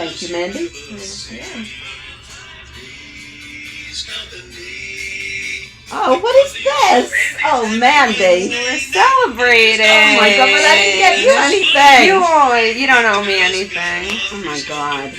Thank you, Mandy. Yeah. Oh, what is this? Oh, Mandy. We're celebrating. Oh my God, but I didn't get you anything. You don't owe me anything. Oh my God.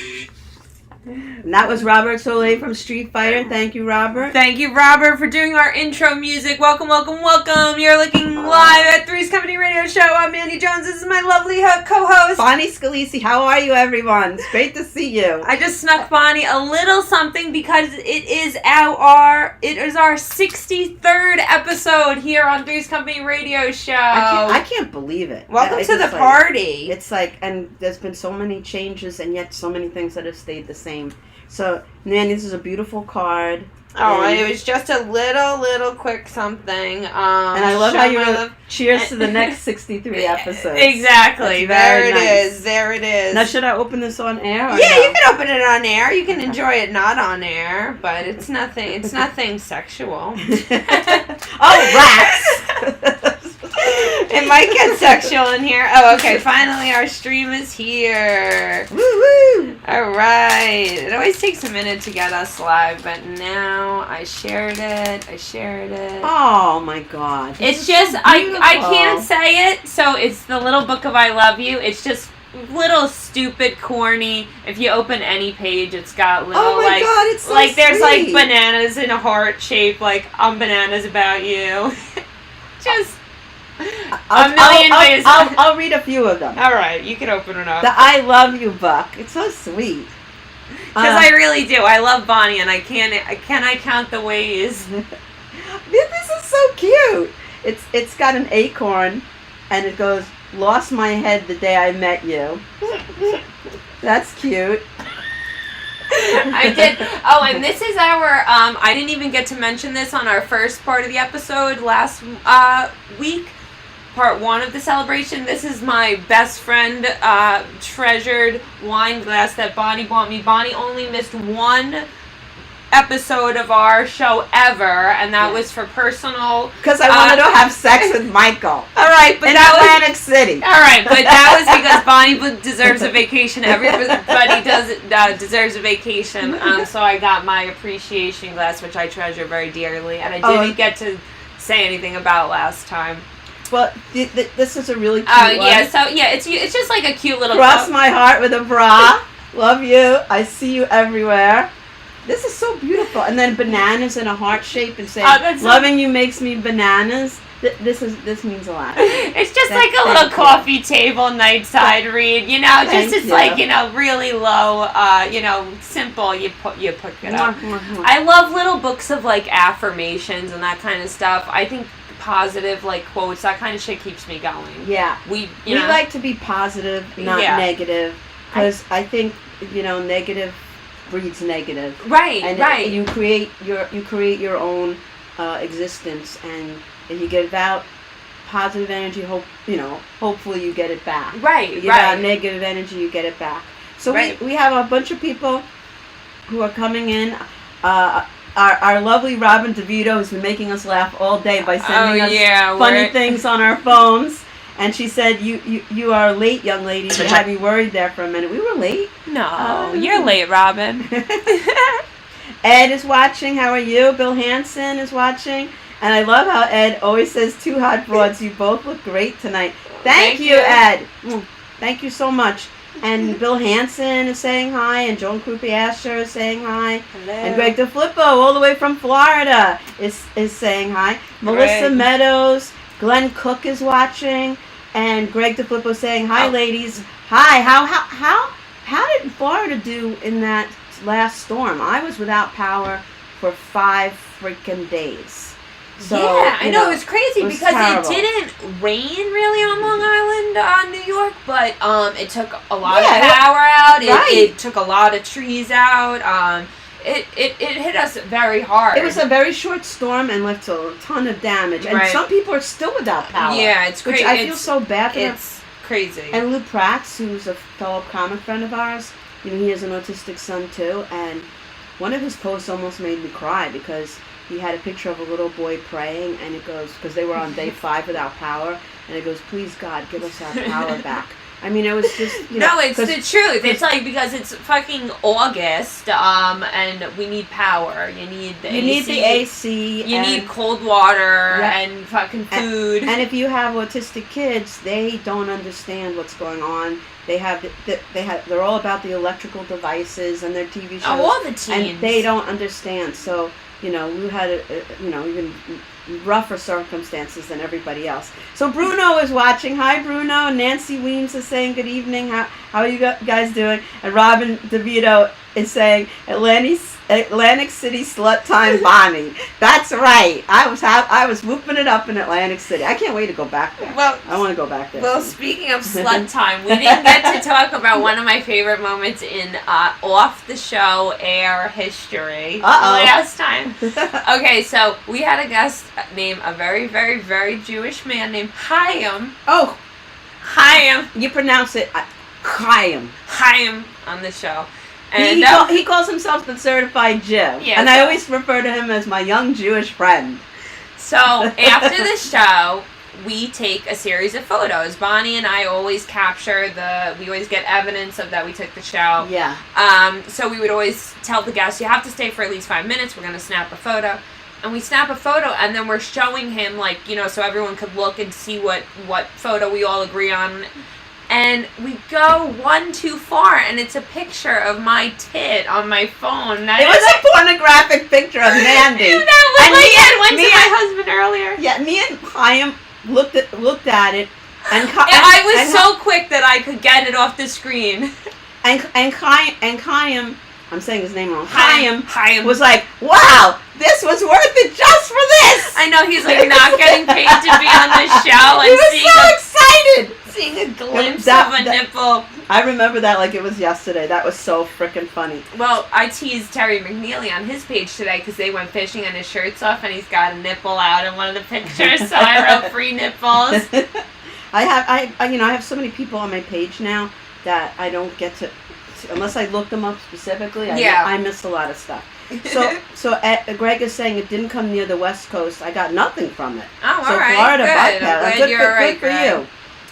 And that was Robert Soleil from Street Fighter. Thank you, Robert. Thank you, Robert, for doing our intro music. Welcome, welcome, welcome. You're looking live at Three's Company Radio Show. I'm Mandy Jones. This is my lovely co-host, Bonnie Scalisi. How are you, everyone? It's great to see you. I just snuck Bonnie a little something because it is our 63rd episode here on Three's Company Radio Show. I can't believe it. Welcome to the party. It's like, and there's been so many changes and yet so many things that have stayed the same. So, Nanny, this is a beautiful card. Oh, it was just a little quick something. And I love how you wrote, cheers to the next 63 episodes. Exactly. There it is. There it is. Now, should I open this on air? Yeah, no? You can open it on air. You can enjoy it not on air, but it's nothing sexual. Oh, rats! It might get sexual in here. Oh, okay. Finally, our stream is here. Woo woo! All right. It always takes a minute to get us live, but now I shared it. Oh my God! It's just I can't say it, so it's the little book of I love you. It's just little stupid corny. If you open any page, it's got little God, it's so like there's like sweet. bananas in a heart shape, like I'm bananas about you. Just. I'll read a few of them. All right, you can open it up. The I love you book. It's so sweet. Because I really do. I love Bonnie, and I count the ways. This is so cute. It's got an acorn, and it goes, "Lost my head the day I met you." That's cute. I did. Oh, and this is our. I didn't even get to mention this on our first part of the episode last week. Part 1 of the celebration. This is my best friend treasured wine glass that Bonnie bought me. Bonnie only missed one episode of our show ever, and that was for personal. Because I wanted to have sex with Michael. All right, but in Atlantic City. All right, but that was because Bonnie deserves a vacation. Everybody deserves a vacation. So I got my appreciation glass, which I treasure very dearly, and I didn't get to say anything about last time. Well, this is a really cute one. Yeah, so it's just like a cute little. Cross my heart with a bra. Love you. I see you everywhere. This is so beautiful. And then bananas in a heart shape and saying, "Loving you makes me bananas." This means a lot. It's just like a little coffee table nightside read, like really low, simple. You put it up. I love little books of like affirmations and that kind of stuff. I think positive like quotes, that kind of shit keeps me going. Yeah, we like to be positive, not negative, because I think negative breeds negative. Right, and right. You create your own existence, and if you give out positive energy, hopefully you get it back. Right, you give out negative energy, you get it back. So we have a bunch of people who are coming in. Our lovely Robin DeVito has been making us laugh all day by sending us funny things on our phones. And she said, you are late, young lady. You had me worried there for a minute. We were late. No, you're late, Robin. Ed is watching. How are you? Bill Hansen is watching. And I love how Ed always says, "Two hot broads. You both look great tonight." Thank you, Ed. Thank you so much. And Bill Hansen is saying hi, and Joan Krupi-Asher is saying hi. Hello. And Greg DeFlippo, all the way from Florida, is saying hi. Melissa Meadows, Glenn Cook is watching, and Greg DeFlippo saying hi, ladies. Hi. How did Florida do in that last storm? I was without power for 5 freaking days. So, I know, it was crazy because terrible. It didn't rain really on Long Island, New York, but it took a lot of power out. It took a lot of trees out. It hit us very hard. It was a very short storm and left a ton of damage. And some people are still without power. Yeah, it's crazy. I feel so bad for them. It's crazy. And Lou Prats, who's a fellow comic friend of ours, he has an autistic son too, and one of his posts almost made me cry because he had a picture of a little boy praying, and it goes, because they were on day 5 without power, and it goes, "Please God, give us our power back." I mean, it was just, No, it's the truth. It's like, because it's fucking August, and we need power. You need the AC. You need the AC. You need cold water and fucking food. And if you have autistic kids, they don't understand what's going on. They're all about the electrical devices and their TV shows. Oh, all the teens. And they don't understand. So, Lou had, even rougher circumstances than everybody else. So Bruno is watching. Hi, Bruno. Nancy Weems is saying good evening. How are you guys doing? And Robin DeVito is saying Atlantic City slut time Bonnie. That's right. I was whooping it up in Atlantic City. I can't wait to go back there. Well, I want to go back there. Well, speaking of slut time, we didn't get to talk about one of my favorite moments in off the show air history last time. Okay, so we had a guest named a very, very, very Jewish man named Chaim. Oh, Chaim. You pronounce it Chaim. Chaim on the show. And he calls himself the certified Jew. Yeah, and I always refer to him as my young Jewish friend. So after the show, we take a series of photos. Bonnie and I always capture we always get evidence of that we took the show. Yeah. So we would always tell the guests, you have to stay for at least 5 minutes. We're going to snap a photo. And we snap a photo, and then we're showing him, so everyone could look and see what photo we all agree on. And we go one too far, and it's a picture of my tit on my phone. It was a pornographic picture of Mandy. I went to my husband earlier. Yeah, me and Chaim looked at it, and I was so quick that I could get it off the screen. And Chaim, I'm saying his name wrong. Chaim was like, "Wow, this was worth it just for this." I know, he's like not getting paid to be on the show, and he was so excited. Seeing a glimpse of a nipple. I remember that like it was yesterday. That was so freaking funny. Well, I teased Terry McNeely on his page today because they went fishing and his shirt's off and he's got a nipple out in one of the pictures. So I wrote free nipples. I have so many people on my page now that I don't get to unless I look them up specifically. I miss a lot of stuff. So Greg is saying it didn't come near the West Coast. I got nothing from it. Oh, all so right. Florida Good. I'm glad you're right, good for you.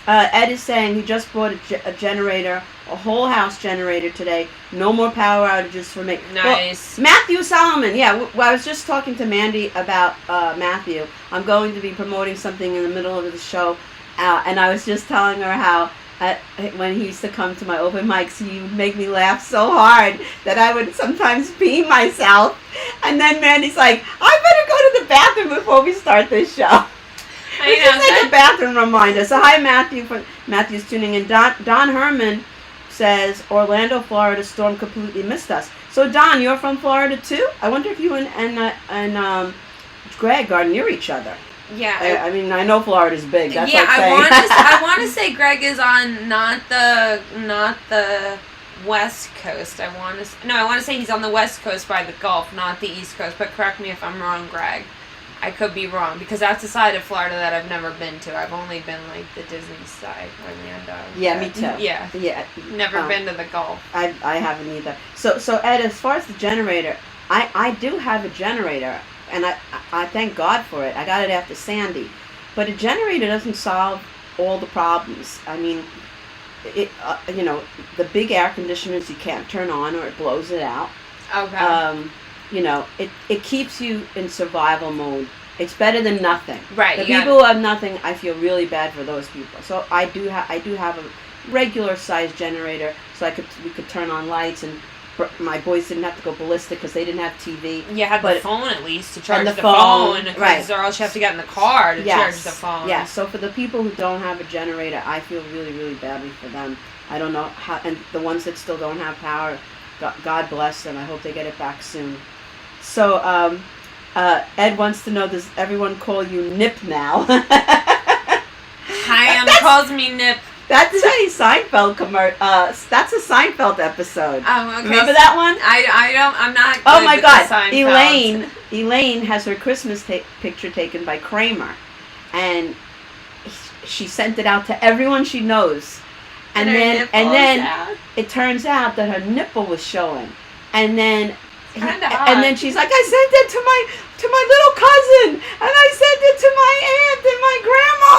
Ed is saying he just bought a generator, a whole house generator today. No more power outages for me. Nice. Well, Matthew Solomon. Yeah, I was just talking to Mandy about Matthew. I'm going to be promoting something in the middle of the show, and I was just telling her how when he used to come to my open mics, he would make me laugh so hard that I would sometimes pee myself. And then Mandy's like, I better go to the bathroom before we start this show. It's just like a bathroom reminder. So hi, Matthew. Matthew's tuning in. Don Herman says, Orlando, Florida storm completely missed us. So Don, you're from Florida too? I wonder if you and Greg are near each other. Yeah. I mean, I know Florida's big. That's yeah, like saying. I want to say Greg is on not the West Coast. I want to say he's on the West Coast by the Gulf, not the East Coast. But correct me if I'm wrong, Greg. I could be wrong because that's a side of Florida that I've never been to. I've only been like the Disney side, Orlando. Yeah, me too. Yeah. Never been to the Gulf. I haven't either. So Ed, as far as the generator, I do have a generator, and I thank God for it. I got it after Sandy, but a generator doesn't solve all the problems. I mean, it the big air conditioners you can't turn on or it blows it out. Okay. It keeps you in survival mode. It's better than nothing. Right. The people who have nothing, I feel really bad for those people. So I do have a regular sized generator, so we could turn on lights, and my boys didn't have to go ballistic because they didn't have TV. You had the phone at least to charge the phone, right? Or else you have to get in the car to charge the phone. Yeah. So for the people who don't have a generator, I feel really, really badly for them. I don't know how, and the ones that still don't have power, God bless them. I hope they get it back soon. So, Ed wants to know, does everyone call you Nip now? Chaim calls me Nip. That's a Seinfeld that's a Seinfeld episode. Oh, okay. Remember that one? I'm not good Oh my with God. Seinfeld. Elaine has her Christmas picture taken by Kramer, and she sent it out to everyone she knows. And then it turns out that her nipple was showing. And then she's like, I sent it to my little cousin, and I sent it to my aunt and my grandma,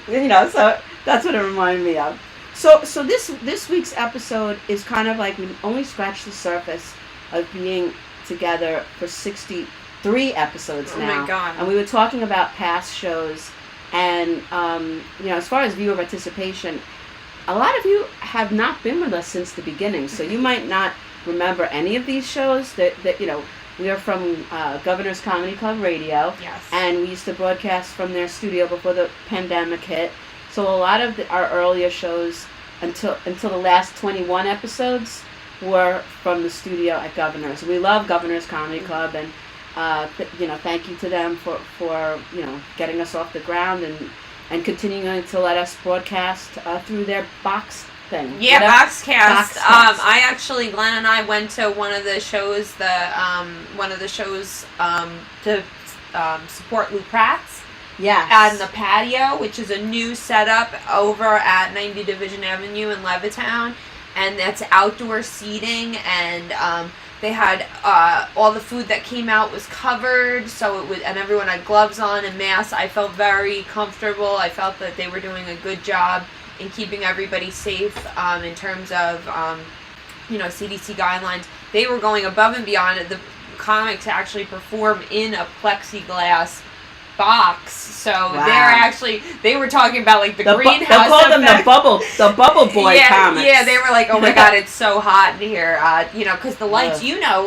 and so that's what it reminded me of. So this week's episode is kind of like we only scratched the surface of being together for 63 episodes now. Oh my God. And we were talking about past shows, and as far as viewer participation, a lot of you have not been with us since the beginning, so you might not remember any of these shows. That we are from Governor's Comedy Club Radio, Yes. and we used to broadcast from their studio before the pandemic hit. So a lot of our earlier shows, until the last 21 episodes, were from the studio at Governor's. We love Governor's Comedy Club, and thank you to them for getting us off the ground and continuing to let us broadcast through their box thing. Yeah, Boxcast. Boxcast. Glenn and I went to one of the shows, to support Lou Pratt's. Yes. On the patio, which is a new setup over at 90 Division Avenue in Levittown, and that's outdoor seating, and they had all the food that came out was covered, and everyone had gloves on and masks. I felt very comfortable. I felt that they were doing a good job in keeping everybody safe in terms of CDC guidelines. They were going above and beyond. The comics actually perform in a plexiglass box, so Wow. they were talking about like the greenhouse They called them effect. the bubble boy comics. Yeah, they were like, oh my God, it's so hot in here, because the lights,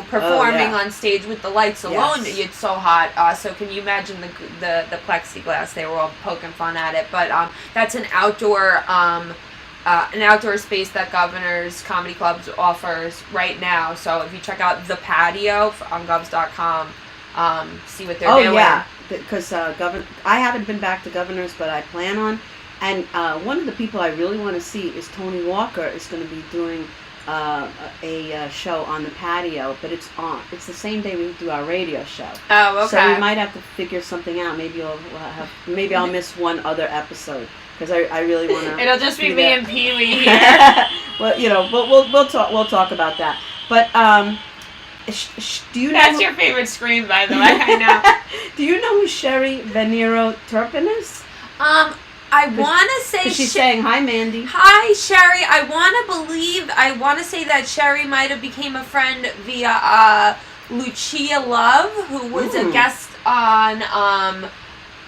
performing on stage with the lights alone, Yes. it's so hot. So can you imagine the plexiglass? They were all poking fun at it, but that's an outdoor space that Governor's Comedy Club offers right now. So if you check out the patio on govs.com, see what they're doing. Oh yeah, because I haven't been back to Governor's, but I plan on. And one of the people I really want to see is Tony Walker is going to be doing a show on the patio, but it's the same day we do our radio show. Oh, okay. So we might have to figure something out. Maybe I'll miss one other episode because I really want to. It'll just be me and Pee Wee here. Well, we'll talk about that. But do you know? That's your favorite scream, by the way. I know. Do you know who Sherry Venero Turpin is? I want to say she's saying hi, Mandy. Hi, Sherry. I want to say that Sherry might have became a friend via Lucia Love, who was a guest on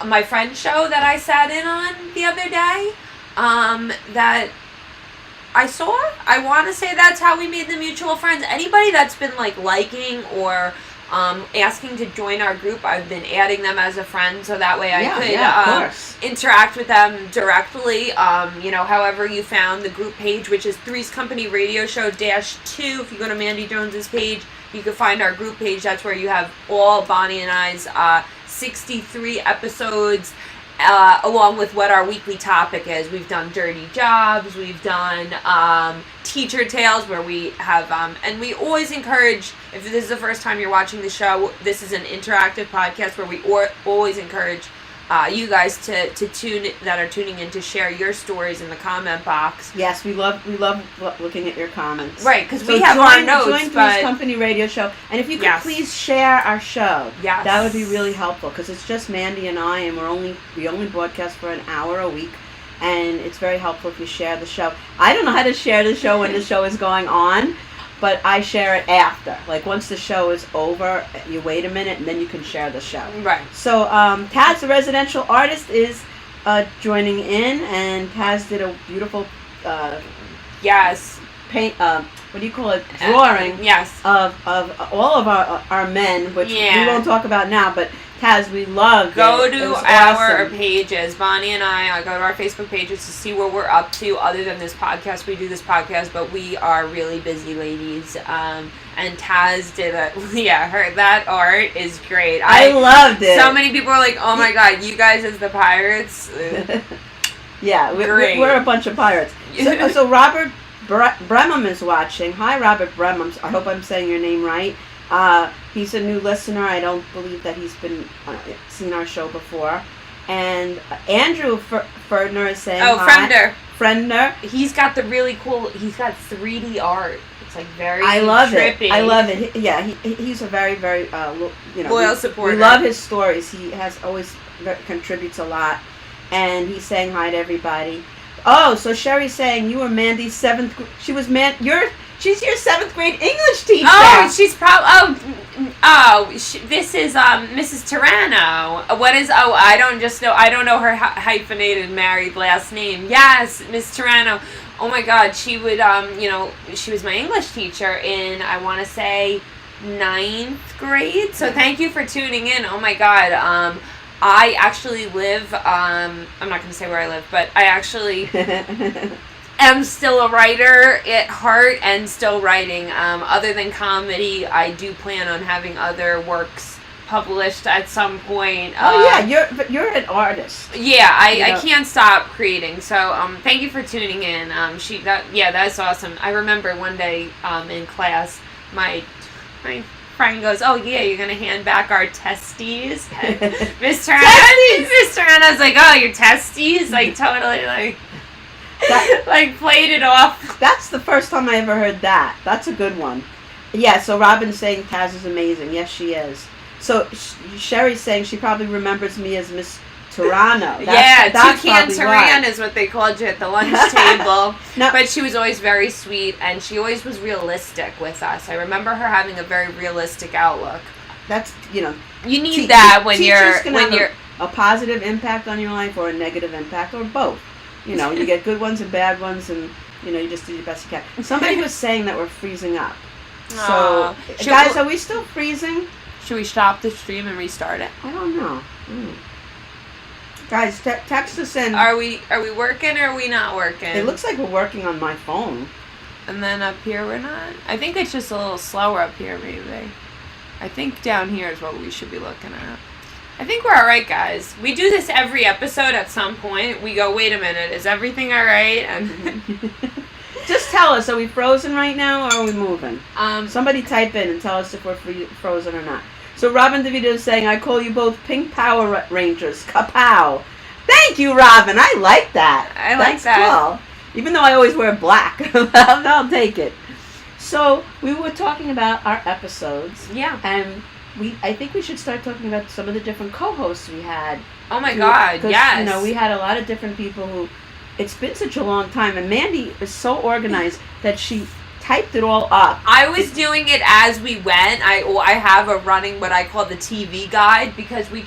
my friend's show that I sat in on the other day. That I saw. I want to say that's how we made the mutual friends. Anybody that's been liking or asking to join our group, I've been adding them as a friend so that way I could interact with them directly. However you found the group page, which is Three's Company Radio Show -2. If you go to Mandy Jones's page, you can find our group page. That's where you have all Bonnie and I's 63 episodes. Along with what our weekly topic is. We've done dirty jobs, we've done teacher tales where we have, and we always encourage, if this is the first time you're watching the show, this is an interactive podcast where we always encourage you guys to tuning in to share your stories in the comment box. Yes, we love looking at your comments. Right, because we have our notes. Join Three's Company Radio Show, and if you could please share our show, that would be really helpful because it's just Mandy and I, and we only broadcast for an hour a week, and it's very helpful if you share the show. I don't know how to share the show when the show is going on. But I share it after. Once the show is over, you wait a minute and then you can share the show. Right. So Taz, the residential artist, is joining in, and Taz did a beautiful paint. What do you call it? Drawing. Of all of our men, which we won't talk about now, but. Taz, we love Go it. to It our awesome. pages. Bonnie and I go to our Facebook pages to see what we're up to other than this podcast. We do this podcast, but we are really busy ladies. And Taz did that art is great. I loved it. So many people are like, oh my God, you guys as the pirates. Yeah, we're a bunch of pirates. So Robert Bremham is watching. Hi, Robert Bremham. I hope I'm saying your name right. He's a new listener. I don't believe that he's been seen our show before. And Andrew Ferdner is saying hi. Friendner. He's got the really cool, he's got 3D art. It's very I love trippy. it. I love it. Yeah, he's a very, very, loyal supporter. We love his stories. He has always contributes a lot. And he's saying hi to everybody. Oh, so Sherry's saying you were Mandy's She's your 7th grade English teacher. Oh, she's probably. This is Mrs. Turano. What is? Oh, I don't know her hyphenated married last name. Yes, Miss Turano. Oh my God, she would. She was my English teacher in, I want to say, 9th grade. So thank you for tuning in. Oh my God. I actually live. I'm not going to say where I live, but I actually. am still a writer at heart and still writing. Other than comedy, I do plan on having other works published at some point. You're an artist. Yeah, I can't stop creating. So thank you for tuning in. That's awesome. I remember one day in class, my friend goes, "Oh yeah, you're gonna hand back our testes." Mr. Anna's like, "Oh, your testes?" Like totally like. Played it off. That's the first time I ever heard that. That's a good one. Yeah, so Robin's saying Taz is amazing. Yes, she is. So Sherry's saying she probably remembers me as Miss Turano. Toucan Turan is what they called you at the lunch table. But she was always very sweet, and she always was realistic with us. I remember her having a very realistic outlook. That's, you need that when you're a positive impact on your life or a negative impact or both. You get good ones and bad ones, and you just do your best you can. Somebody was saying that we're freezing up. So, guys, are we still freezing? Should we stop the stream and restart it? I don't know. Guys, text us in. Are we working or are we not working? It looks like we're working on my phone. And then up here we're not? I think it's just a little slower up here, maybe. I think down here is what we should be looking at. I think we're alright, guys. We do this every episode at some point. We go, wait a minute, is everything alright? And just tell us, are we frozen right now or are we moving? Somebody type in and tell us if we're frozen or not. So Robin DeVito is saying, I call you both Pink Power Rangers. Kapow. Thank you, Robin. I like that. That's that. Cool. Even though I always wear black. I'll take it. So we were talking about our episodes. Yeah. And I think we should start talking about some of the different co-hosts we had. Oh my God, yes. We had a lot of different people who, it's been such a long time, and Mandy is so organized that she typed it all up. I was doing it as we went. I have a running, what I call the TV guide, because we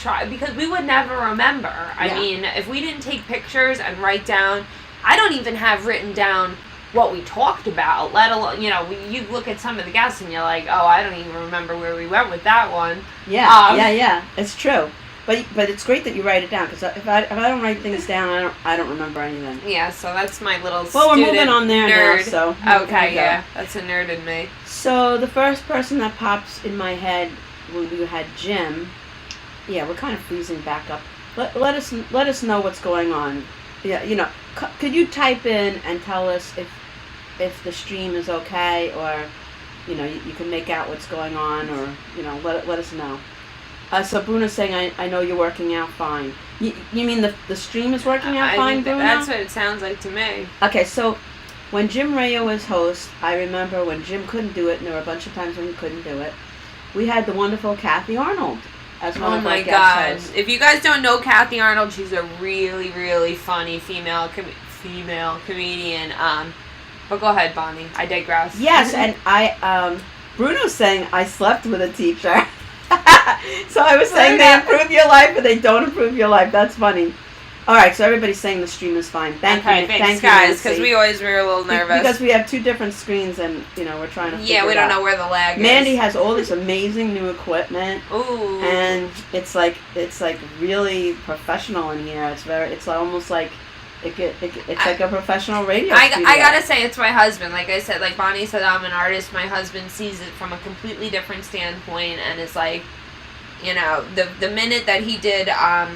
would never remember. I mean, if we didn't take pictures and write down, I don't even have written down what we talked about, let alone, you look at some of the guests and you're like, oh, I don't even remember where we went with that one. Yeah, it's true. But it's great that you write it down, because if I don't write things down, I don't remember anything. Yeah, so that's my little we're moving on there nerd. Now, so. Okay, yeah, that's a nerd in me. So the first person that pops in my head when we had Jim, we're kind of freezing back up. Let us know what's going on. Yeah, could you type in and tell us if the stream is okay, or you can make out what's going on, or let us know. So Bruno's saying, I know you're working out fine. You mean the stream is working out fine, Bruno? That's what it sounds like to me. Okay, so when Jim Rayo was host, I remember when Jim couldn't do it, and there were a bunch of times when he couldn't do it, we had the wonderful Kathy Arnold as one of our guest hosts. If you guys don't know Kathy Arnold, she's a really, really funny female comedian. But go ahead, Bonnie. I digress. Yes, and Bruno's saying I slept with a teacher. So I was saying they improve your life, but they don't improve your life. That's funny. All right, so everybody's saying the stream is fine. Thanks, guys, because we always were a little nervous. Because we have two different screens, and we're trying to figure it out. We don't know where the lag is. Mandy has all this amazing new equipment. Ooh. And it's like really professional in here. It's almost like it's like a professional radio studio. I gotta say, it's my husband. Like I said, like Bonnie said, I'm an artist. My husband sees it from a completely different standpoint, and is like, the minute that he did,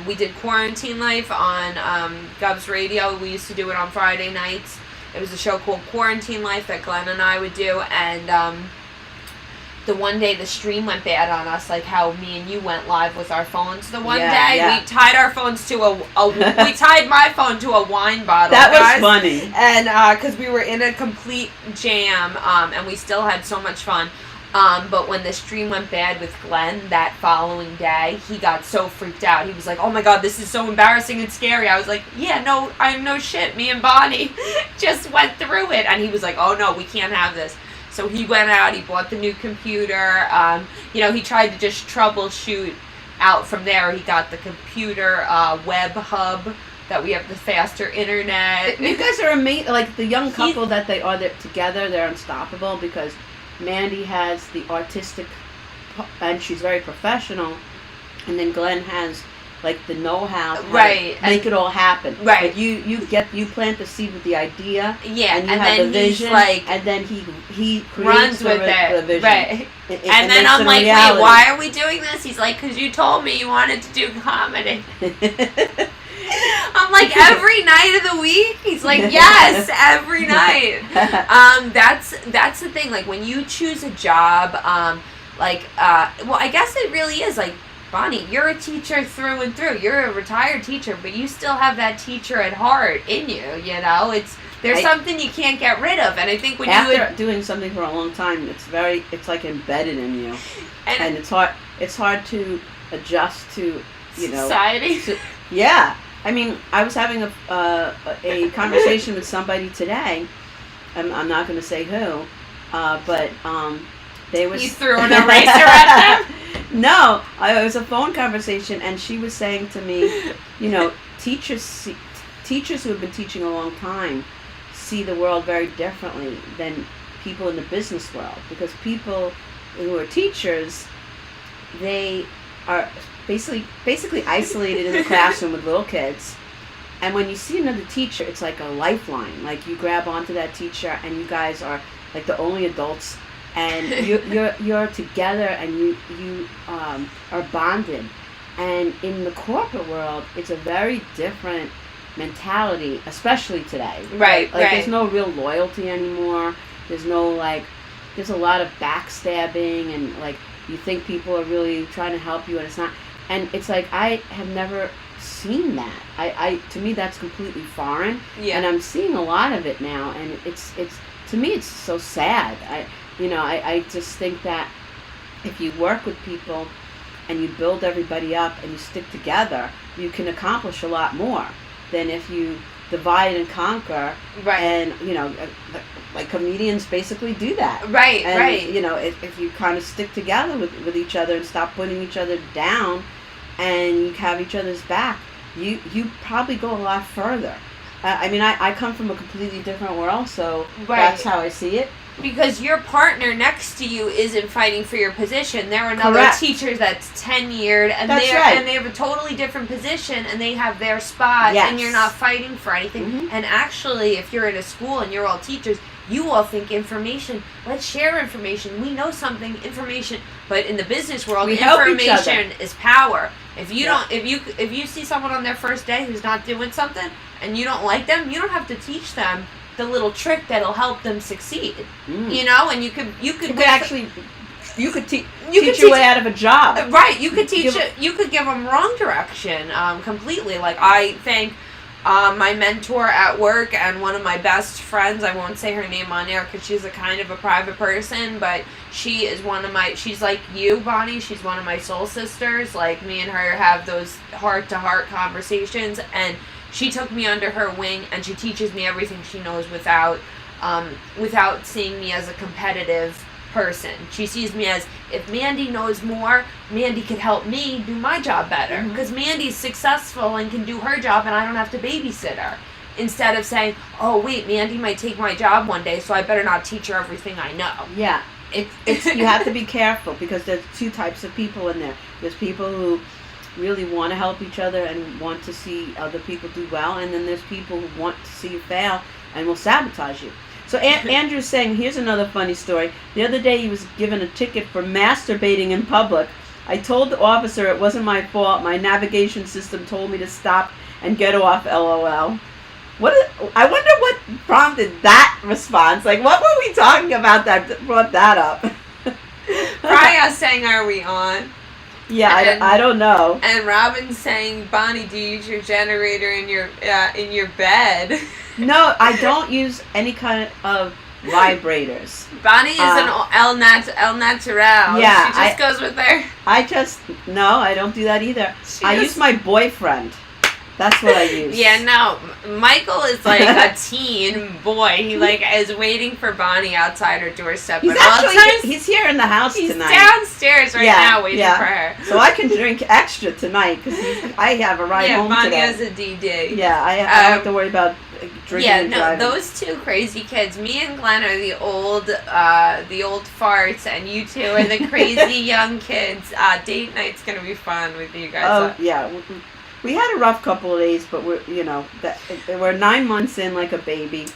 we did Quarantine Life on Gov's Radio. We used to do it on Friday nights. It was a show called Quarantine Life that Glenn and I would do, and the one day the stream went bad on us, like how me and you went live with our phones the one day. We tied our phones to we tied my phone to a wine bottle. That was funny. And because we were in a complete jam, and we still had so much fun. But when the stream went bad with Glenn that following day, he got so freaked out. He was like, "Oh my God, this is so embarrassing and scary." I was like, "Yeah, no, I'm no shit. Me and Bonnie just went through it." And he was like, "Oh no, we can't have this." So he went out, he bought the new computer. He tried to just troubleshoot out from there. He got the computer web hub that we have the faster internet. You guys are amazing. Like the young couple that they are together, they're unstoppable because Mandy has the artistic, and she's very professional, and then Glenn has like the know-how to make it all happen. Right. Like you plant the seed with the idea. Yeah. And you have then the vision. And then he runs creates with the vision. Right. And then I'm like, wait, why are we doing this? He's like, because you told me you wanted to do comedy. I'm like, every night of the week? He's like, yes, every night. That's the thing. Like, when you choose a job, I guess it really is, like, Bonnie, you're a teacher through and through. You're a retired teacher, but you still have that teacher at heart in you, you know? There's something you can't get rid of, and I think when after doing something for a long time, it's like embedded in you. And it's hard to adjust to, society. Yeah. I mean, I was having a conversation with somebody today. I'm not going to say who, but they was. You threw an eraser at them? No, it was a phone conversation, and she was saying to me, teachers who have been teaching a long time see the world very differently than people in the business world, because people who are teachers, they are basically isolated in the classroom with little kids, and when you see another teacher, it's like a lifeline. Like, you grab onto that teacher, and you guys are like the only adults, and you're together, and you are bonded. And in the corporate world, it's a very different mentality, especially today. Right. There's no real loyalty anymore. There's a lot of backstabbing, and like, you think people are really trying to help you, and it's not. And it's like, I have never seen that. To me, that's completely foreign. Yeah. And I'm seeing a lot of it now, and it's to me, it's so sad. I just think that if you work with people and you build everybody up and you stick together, you can accomplish a lot more than if you divide and conquer. Right. And like comedians basically do that. Right. And, right. If you kind of stick together with each other and stop putting each other down, and you have each other's back, you probably go a lot further. I come from a completely different world, so that's how I see it. Because your partner next to you isn't fighting for your position. They're another Correct. teacher that's tenured, and That's and they have a totally different position, and they have their spot, Yes. and you're not fighting for anything. Mhm. And actually, if you're in a school and you're all teachers, you all think information. Let's share information. We know something, information. But in the business world, We help each other. information is power. If you don't, if you see someone on their first day who's not doing something, and you don't like them, you don't have to teach them the little trick that'll help them succeed. And you could teach your way out of a job. Right, you could teach it. You could give them wrong direction completely. Like, I think my mentor at work and one of my best friends, I won't say her name on air because she's a kind of a private person, but she is she's like you, Bonnie. She's one of my soul sisters. Like, me and her have those heart-to-heart conversations, and she took me under her wing, and she teaches me everything she knows without seeing me as a competitive person. She sees me as, if Mandy knows more, Mandy could help me do my job better. Because Mandy's successful and can do her job, and I don't have to babysit her. Instead of saying, oh, wait, Mandy might take my job one day, so I better not teach her everything I know. Yeah. It's you have to be careful, because there's two types of people in there. There's people who really want to help each other and want to see other people do well, and then there's people who want to see you fail and will sabotage you. So Andrew's saying, here's another funny story. The other day he was given a ticket for masturbating in public. I told the officer it wasn't my fault. My navigation system told me to stop and get off, LOL. I wonder what prompted that response. Like, what were we talking about that brought that up? Raya saying, are we on? Yeah, I don't know. And Robin's saying, Bonnie, do you use your generator in your bed? No, I don't use any kind of vibrators. Bonnie is an el natural. Yeah, she just goes with her. No, I don't do that either. I use my boyfriend. That's what I use. Yeah, no. Michael is like a teen boy. He like is waiting for Bonnie outside her doorstep. He's here in the house tonight. He's downstairs now waiting for her. So I can drink extra tonight because I have a ride home Bonnie today. has a DD. Yeah, I don't have to worry about drinking and driving. Those two crazy kids. Me and Glenn are the old farts, and you two are the crazy young kids. Date night's gonna be fun with you guys. Oh yeah. We had a rough couple of days, but we're 9 months in like a baby,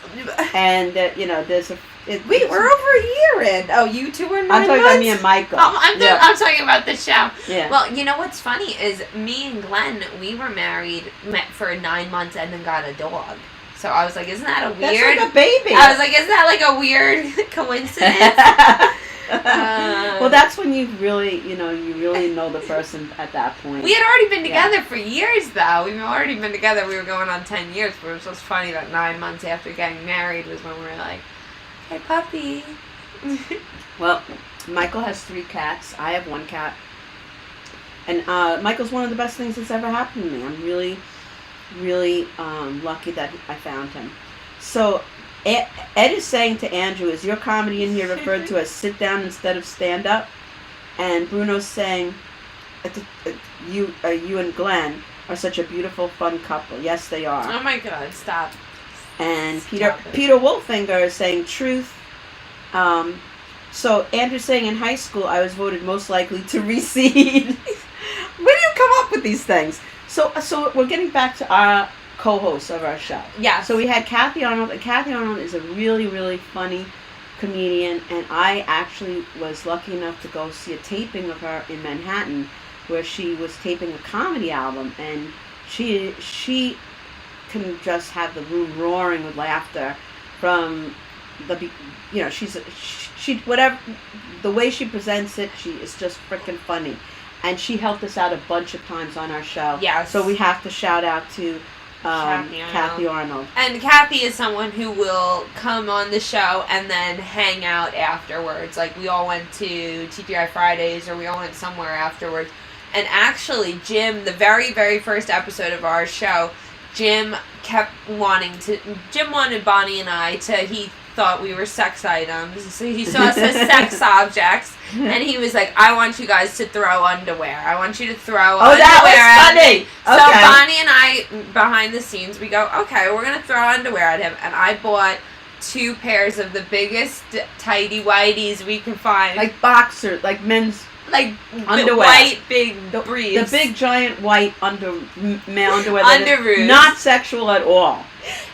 and there's we're over a year in. Oh, you two are 9 months? I'm talking about me and Michael. I'm talking about the show. Yeah. Well, you know what's funny is me and Glenn, we were met for 9 months and then got a dog. So I was like, isn't that a weird? That's like a baby. I was like, isn't that like a weird coincidence? Well, that's when you really know the person at that point. We had already been together for years, though. We've already been together. We were going on 10 years, but it was just funny that 9 months after getting married was when we were like, hey, puppy. Well, Michael has 3 cats. I have 1 cat. And Michael's one of the best things that's ever happened to me. I'm really, really lucky that I found him. So Ed is saying to Andrew, is your comedy in here referred to as sit down instead of stand up? And Bruno's saying, you and Glenn are such a beautiful, fun couple. Yes, they are. Oh my God, stop. And Peter Wolfinger is saying truth. So Andrew's saying in high school I was voted most likely to recede. Where do you come up with these things? So we're getting back to our co-host of our show. Yeah. So we had Kathy Arnold, and Kathy Arnold is a really, really funny comedian, and I actually was lucky enough to go see a taping of her in Manhattan, where she was taping a comedy album, and she can just have the room roaring with laughter from she whatever the way she presents it, she is just freaking funny, and she helped us out a bunch of times on our show. Yes. So we have to shout out to Kathy Arnold. And Kathy is someone who will come on the show and then hang out afterwards. Like, we all went to TGI Fridays, or we all went somewhere afterwards. And actually, Jim, the very, very first episode of our show, Jim wanted Bonnie and I to, he thought we were sex items. So he saw us as sex objects. And he was like, I want you guys to throw underwear. I want you to throw underwear. That was funny. So Bonnie and I, behind the scenes, we go, okay, we're going to throw underwear at him. And I bought 2 pairs of the biggest tighty whities we could find. Like boxers, like men's underwear. White big briefs. The big giant white male underwear. Underoos. Not sexual at all.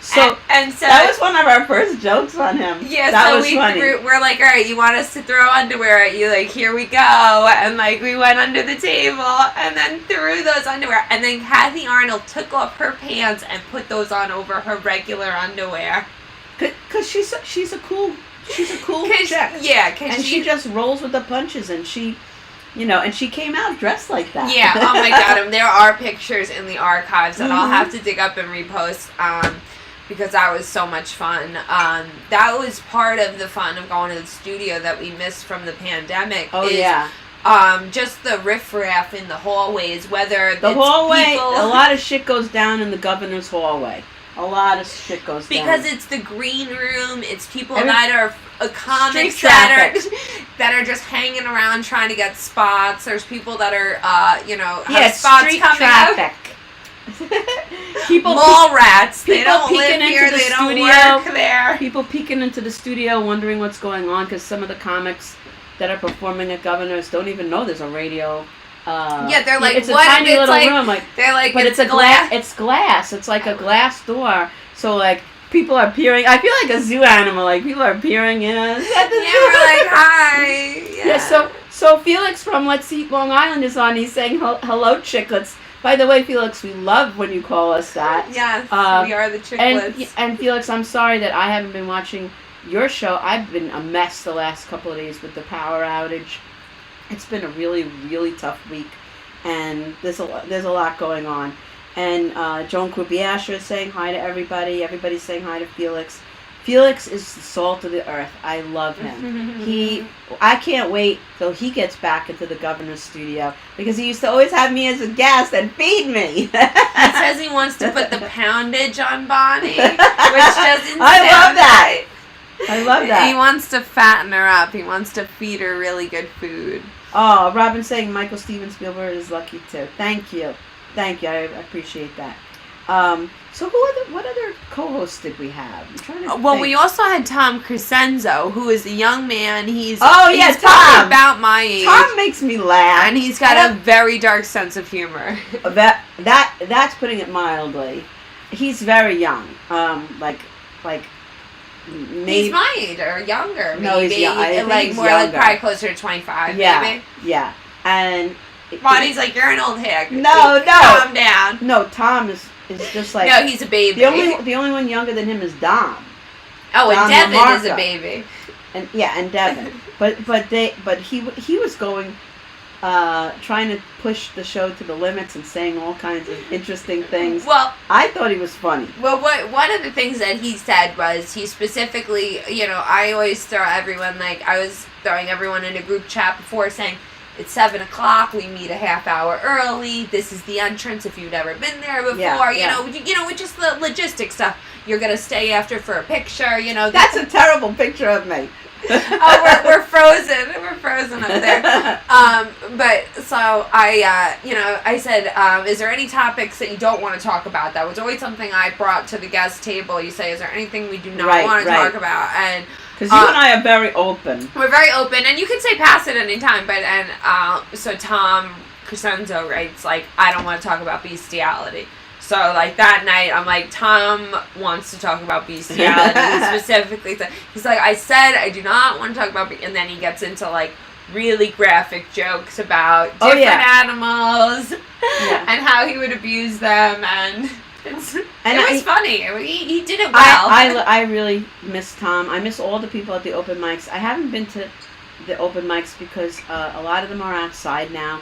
So, and so that was one of our first jokes on him. Yeah, that so was funny. We're like, all right, you want us to throw underwear at you? Like, here we go. And like, we went under the table and then threw those underwear. And then Kathy Arnold took off her pants and put those on over her regular underwear. Cause she's a cool chick. Yeah, and she just rolls with the punches, and she. And she came out dressed like that. Yeah, oh my God. And there are pictures in the archives that I'll have to dig up and repost because that was so much fun. That was part of the fun of going to the studio that we missed from the pandemic. Oh, yeah. Just the riffraff in the hallways, whether the hallway, a lot of shit goes down in the governor's hallway. A lot of shit goes down. Because it's the green room. It's people that are comics that are just hanging around trying to get spots. There's people that are, have spots street coming traffic. Mall rats. They People don't live peeking here. into the They don't studio. work there. People peeking into the studio, wondering what's going on, because some of the comics that are performing at Governor's don't even know there's a radio. They're like, it's a what? tiny It's little like, room, like, they're like, but it's a glass. It's glass. It's like a glass door. So like people are peering. I feel like a zoo animal. Like people are peering in. Yeah, we're like, hi. Yeah. So Felix from Let's Eat Long Island is on. He's saying hello, chicklets. By the way, Felix, we love when you call us that. Yes, we are the chicklets. And Felix, I'm sorry that I haven't been watching your show. I've been a mess the last couple of days with the power outage. It's been a really, really tough week, and there's a lot going on. And Joan Kubiasher is saying hi to everybody. Everybody's saying hi to Felix. Felix is the salt of the earth. I love him. I can't wait till he gets back into the governor's studio because he used to always have me as a guest and feed me. He says he wants to put the poundage on Bonnie, which doesn't I sound love that. right. I love that. He wants to fatten her up. He wants to feed her really good food. Oh, Robin's saying Michael Steven Spielberg is lucky too. Thank you. I appreciate that. So what other co-hosts did we have? I'm trying to think. We also had Tom Crescenzo, who is a young man. He's probably Tom, about my age. Tom makes me laugh, and he's got a very dark sense of humor. That's putting it mildly. He's very young. Maybe he's my age or younger. Maybe. No, he's young. Like more younger. like probably closer to 25. Yeah, maybe. Yeah, and Bonnie's like, you're an old hag. No, calm down. No, Tom is just like no, he's a baby. The only one younger than him is Dom. Oh, and Dom Devin LaMarca. is a baby. And Devin. but he was going trying to push the show to the limits and saying all kinds of interesting things. Well, I thought he was funny. Well, one of the things that he said was he specifically, I always throw everyone, like I was throwing everyone in a group chat before saying, it's 7 o'clock. We meet a half hour early. This is the entrance. If you've never been there before, with just the logistic stuff. You're gonna stay after for a picture. That's a terrible picture of me. Oh, we're frozen. We're frozen up there. But so I said, is there any topics that you don't want to talk about? That was always something I brought to the guest table. You say, is there anything we do not want to talk about? And because you and I are very open. We're very open, and you can say pass at any time. But so Tom Crescenzo writes like, I don't want to talk about bestiality. So like that night, I'm like, Tom wants to talk about bestiality. He specifically said, he's like, I said I do not want to talk about, and then he gets into like really graphic jokes about different animals and how he would abuse them, and it was funny. He did it well. I really miss Tom. I miss all the people at the open mics. I haven't been to the open mics because a lot of them are outside now.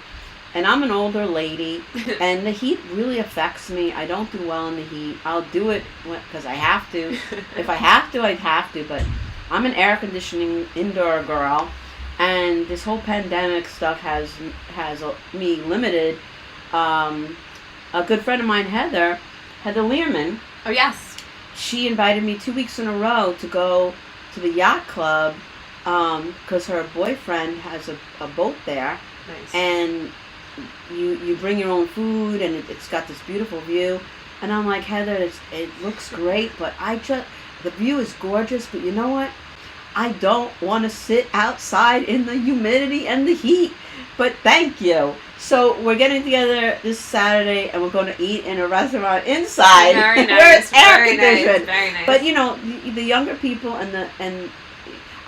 And I'm an older lady, and the heat really affects me. I don't do well in the heat. I'll do it because I have to. If I have to, I'd have to. But I'm an air conditioning indoor girl, and this whole pandemic stuff has me limited. A good friend of mine, Heather Learman. Oh, yes. She invited me 2 weeks in a row to go to the yacht club because her boyfriend has a boat there. Nice. And you bring your own food, and it's got this beautiful view. And I'm like, Heather, it looks great, but the view is gorgeous, but you know what? I don't want to sit outside in the humidity and the heat. But thank you. So we're getting together this Saturday, and we're going to eat in a restaurant inside where it's air conditioned. Very nice. But the younger people and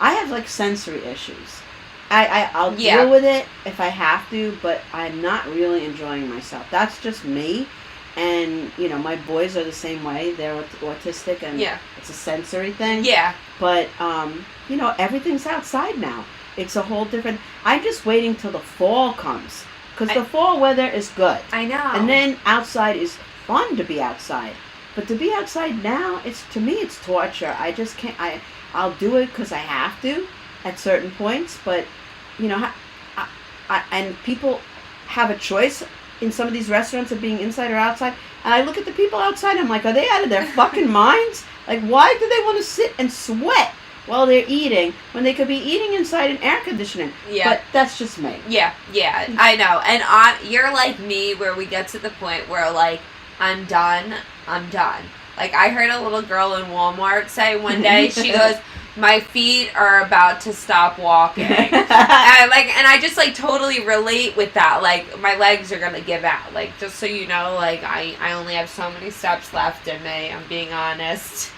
I have like sensory issues. I'll deal with it if I have to, but I'm not really enjoying myself. That's just me. And, my boys are the same way. They're autistic, and it's a sensory thing. Yeah. But, everything's outside now. It's a whole different... I'm just waiting till the fall comes. Because the fall weather is good. I know. And then outside is fun to be outside. But to be outside now, to me, it's torture. I just can't... I'll do it because I have to at certain points, but and people have a choice in some of these restaurants of being inside or outside, and I look at the people outside, I'm like, are they out of their fucking minds? Like, why do they want to sit and sweat while they're eating when they could be eating inside in air conditioning? Yeah. But that's just me. Yeah, I know. And you're like me, where we get to the point where, like, I'm done. Like, I heard a little girl in Walmart say one day, she goes, my feet are about to stop walking. and I just, like, totally relate with that. Like, my legs are going to give out. Like, just so you know, like, I only have so many steps left in me. I'm being honest.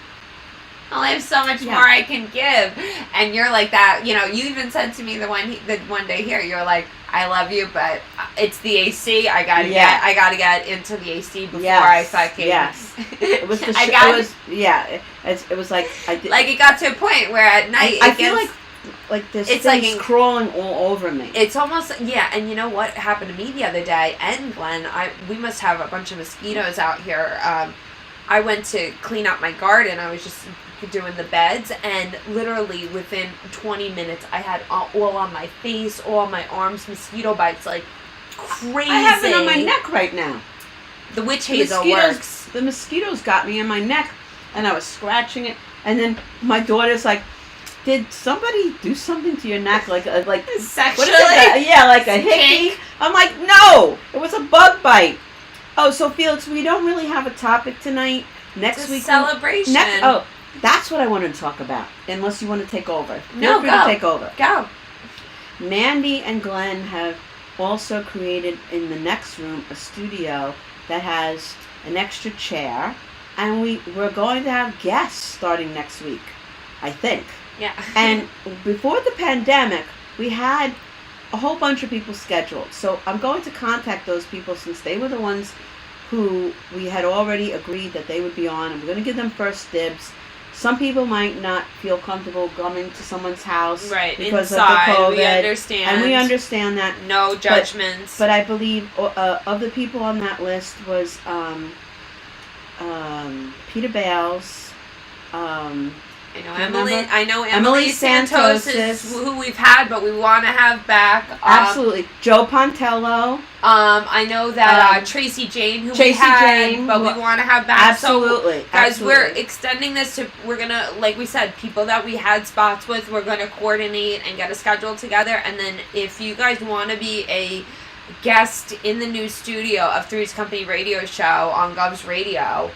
I only have so much more I can give. And you're like that. You even said to me the one day here, you're like, I love you, but it's the AC. I gotta get into the AC before I fucking. Yes. It was the. It was like like it got to a point where at night I feel like there's things crawling all over me. It's almost and you know what happened to me the other day and Glenn? We must have a bunch of mosquitoes out here. I went to clean up my garden. I was just doing the beds, and literally within 20 minutes, I had all on my face, all on my arms, mosquito bites, like crazy. I have it on my neck right now. The witch hazel works. The mosquitoes got me in my neck, and I was scratching it. And then my daughter's like, "Did somebody do something to your neck, like sexually? What is it? Yeah, like a hickey?" I'm like, "No, it was a bug bite." Oh, so Felix, we don't really have a topic tonight. Next week, celebration. That's what I wanted to talk about. Unless you want to take over. No, Feel free to take over. Go. Mandy and Glenn have also created in the next room a studio that has an extra chair, and we're going to have guests starting next week, I think. Yeah. And before the pandemic, we had a whole bunch of people scheduled. So I'm going to contact those people since they were the ones who we had already agreed that they would be on, and we're going to give them first dibs. Some people might not feel comfortable coming to someone's house because inside, of the COVID. we understand. And we understand that. No judgments. But I believe of the people on that list was Peter Bales, I know Emily Santos is who we've had, but we want to have back. Absolutely. Joe Pontello. I know that Tracy Jane, who we had, but we want to have back. Absolutely. So, guys, we're extending this to, we're going to, like we said, people that we had spots with, we're going to coordinate and get a schedule together. And then if you guys want to be a guest in the new studio of Three's Company Radio Show on Gov's Radio,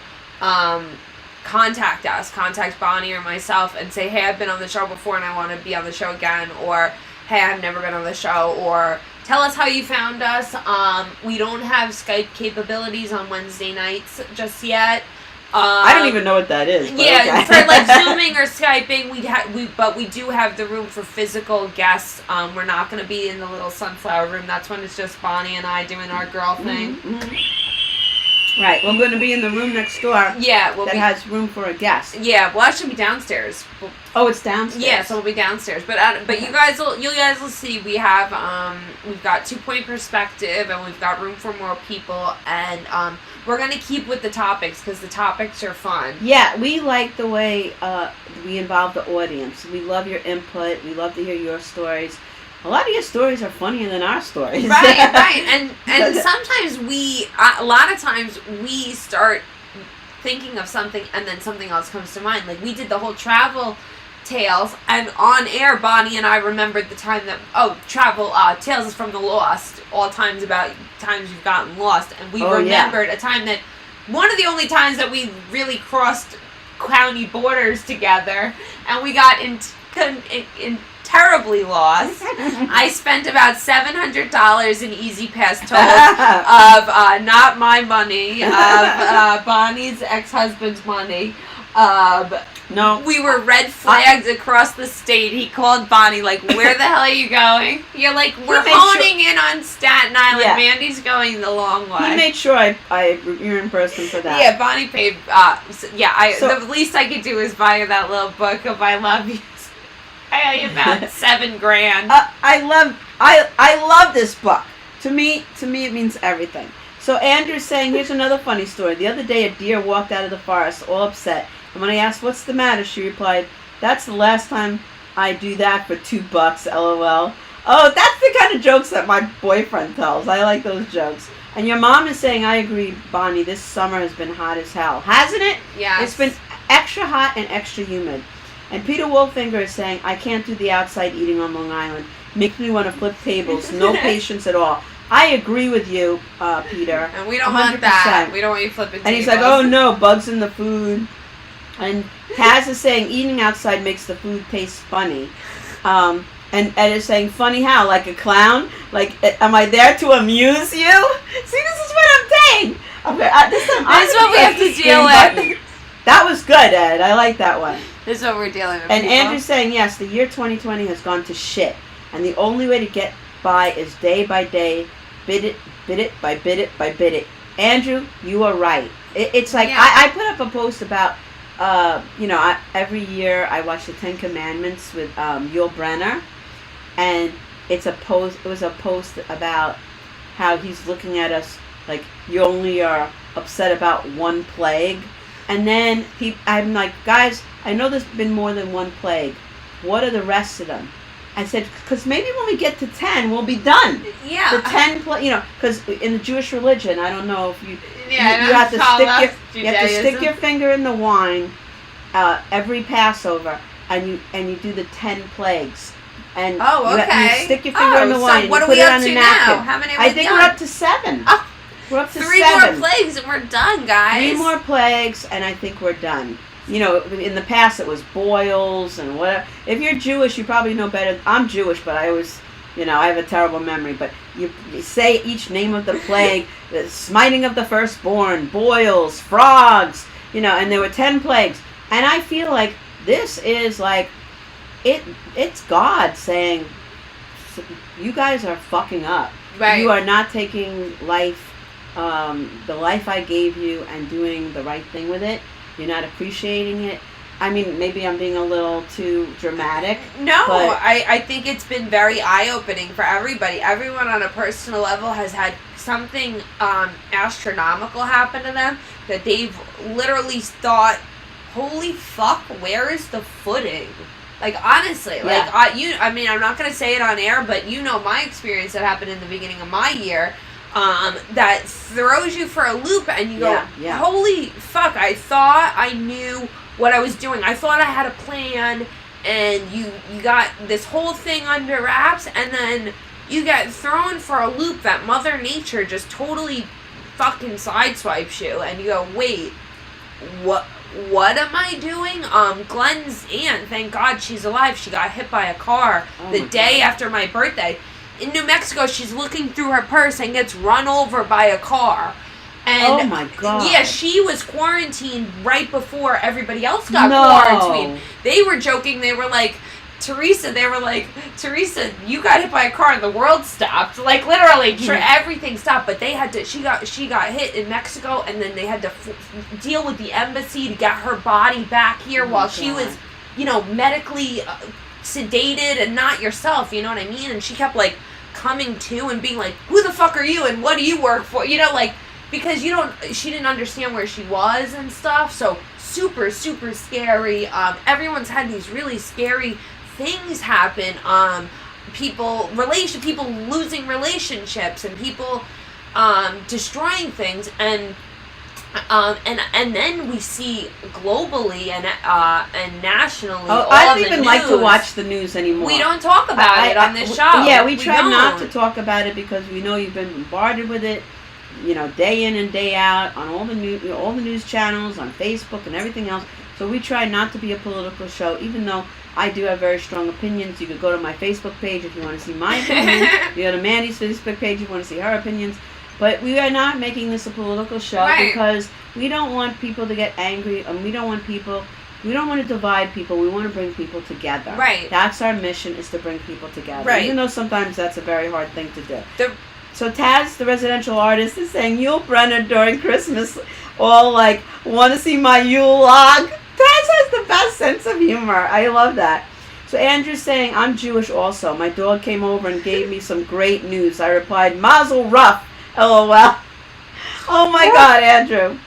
contact us, contact Bonnie or myself and say, "Hey, I've been on the show before and I want to be on the show again," or "Hey, I've never been on the show," or tell us how you found us. We don't have Skype capabilities on Wednesday nights just yet. I don't even know what that is. Yeah, okay. For like Zooming or Skyping, but we do have the room for physical guests. We're not going to be in the little sunflower room. That's when it's just Bonnie and I doing our girl thing. Mm-hmm. Right, we're going to be in the room next door. Yeah, has room for a guest. Yeah, we'll actually be downstairs. Oh, it's downstairs. Yeah, so we'll be downstairs. But you guys will see we have we've got 2-point perspective and we've got room for more people, and we're gonna keep with the topics because the topics are fun. Yeah, we like the way we involve the audience. We love your input. We love to hear your stories. A lot of your stories are funnier than our stories. Right. And sometimes a lot of times we start thinking of something and then something else comes to mind. Like we did the whole travel tales, and on air, Bonnie and I remembered the time that, travel tales from the lost, all times about times you've gotten lost. And we remembered a time that, one of the only times that we really crossed county borders together, and we got in terribly lost. I spent about $700 in Easy Pass tolls of not my money, of Bonnie's ex-husband's money. No. We were red flagged across the state. He called Bonnie like, "Where the hell are you going?" You're like, "We're honing in on Staten Island. Yeah. Mandy's going the long way." He made sure I reimbursed him for that. Yeah, Bonnie paid. The least I could do is buy her that little book of "I Love You." I owe you about $7,000. I love this book. To me, it means everything. So Andrew's saying, here's another funny story. The other day, a deer walked out of the forest, all upset. And when I asked, "What's the matter?" she replied, "That's the last time I do that for $2, LOL. Oh, that's the kind of jokes that my boyfriend tells. I like those jokes. And your mom is saying, I agree, Bonnie, this summer has been hot as hell. Hasn't it? Yeah. It's been extra hot and extra humid. And Peter Wolfinger is saying, I can't do the outside eating on Long Island. Makes me want to flip tables. No patience at all. I agree with you, Peter. And we don't 100%. Want that. We don't want you flipping tables. And he's like, oh no, bugs in the food. And Taz is saying, eating outside makes the food taste funny. And Ed is saying, funny how? Like a clown? Like, am I there to amuse you? See, this is what I'm saying. Okay, this is what we have to deal with. That was good, Ed. I like that one. This is what we're dealing with. And people. Andrew's saying, yes, the year 2020 has gone to shit. And the only way to get by is day by day, bit it by bit it. Andrew, you are right. It's like, yeah. I put up a post about, every year I watch the 10 Commandments with Yul Brynner. And it was a post about how he's looking at us like, you only are upset about one plague. And then I'm like, guys, I know there's been more than one plague. What are the rest of them? I said, because maybe when we get to 10, we'll be done. Yeah. The 10, because in the Jewish religion, I don't know if you have to stick your finger in the wine every Passover, and you do the 10 plagues. And you stick your finger in the wine. So what and are you put we it up on to a now? napkin. How many? I think we're up to 7. Oh, we're up to 3 7. more plagues and we're done, guys. 3 more plagues, and I think we're done. In the past it was boils and whatever. If you're Jewish, you probably know better. I'm Jewish, but I always, I have a terrible memory. But you say each name of the plague: the smiting of the firstborn, boils, frogs. And there were 10 plagues. And I feel like this is like, it's God saying, you guys are fucking up. Right. You are not taking life, the life I gave you, and doing the right thing with it. You're not appreciating it. I mean, maybe I'm being a little too dramatic. No, I think it's been very eye-opening for everybody. Everyone on a personal level has had something astronomical happen to them that they've literally thought, holy fuck, where is the footing? Like, honestly, Yeah. I'm not going to say it on air, but my experience that happened in the beginning of my year, that throws you for a loop, and you go, holy fuck, I thought I knew what I was doing. I thought I had a plan, and you got this whole thing under wraps, and then you get thrown for a loop that Mother Nature just totally fucking sideswipes you, and you go, wait, what am I doing? Glenn's aunt, thank God she's alive, she got hit by a car the day after my birthday. In New Mexico, she's looking through her purse and gets run over by a car. And oh my God. Yeah, she was quarantined right before everybody else got quarantined. They were joking, they were like, Teresa, you got hit by a car and the world stopped. Like, literally, everything stopped. But they had to, she got hit in Mexico, and then they had to deal with the embassy to get her body back here while she was, medically sedated and not yourself, you know what I mean? And she kept, like, coming to and being like, who the fuck are you and what do you work for? Because she didn't understand where she was and stuff. So super, super scary. Everyone's had these really scary things happen. People losing relationships and people destroying things, and then we see globally and nationally. I don't even like to watch the news anymore. We don't talk about it on this show. Yeah, we try not to talk about it because we know you've been bombarded with it, day in and day out on all the news channels, on Facebook and everything else. So we try not to be a political show, even though I do have very strong opinions. You could go to my Facebook page if you want to see my opinions. You go to Mandy's Facebook page if you want to see her opinions. But we are not making this a political show because we don't want people to get angry, and we don't want to divide people. We want to bring people together. Right. That's our mission, is to bring people together. Right. Even though sometimes that's a very hard thing to do. So Taz, the residential artist, is saying Yule Brenner during Christmas, all like, want to see my Yule log? Taz has the best sense of humor. I love that. So Andrew's saying, I'm Jewish also. My dog came over and gave me some great news. I replied, Mazel Rough, LOL. Oh my God, Andrew.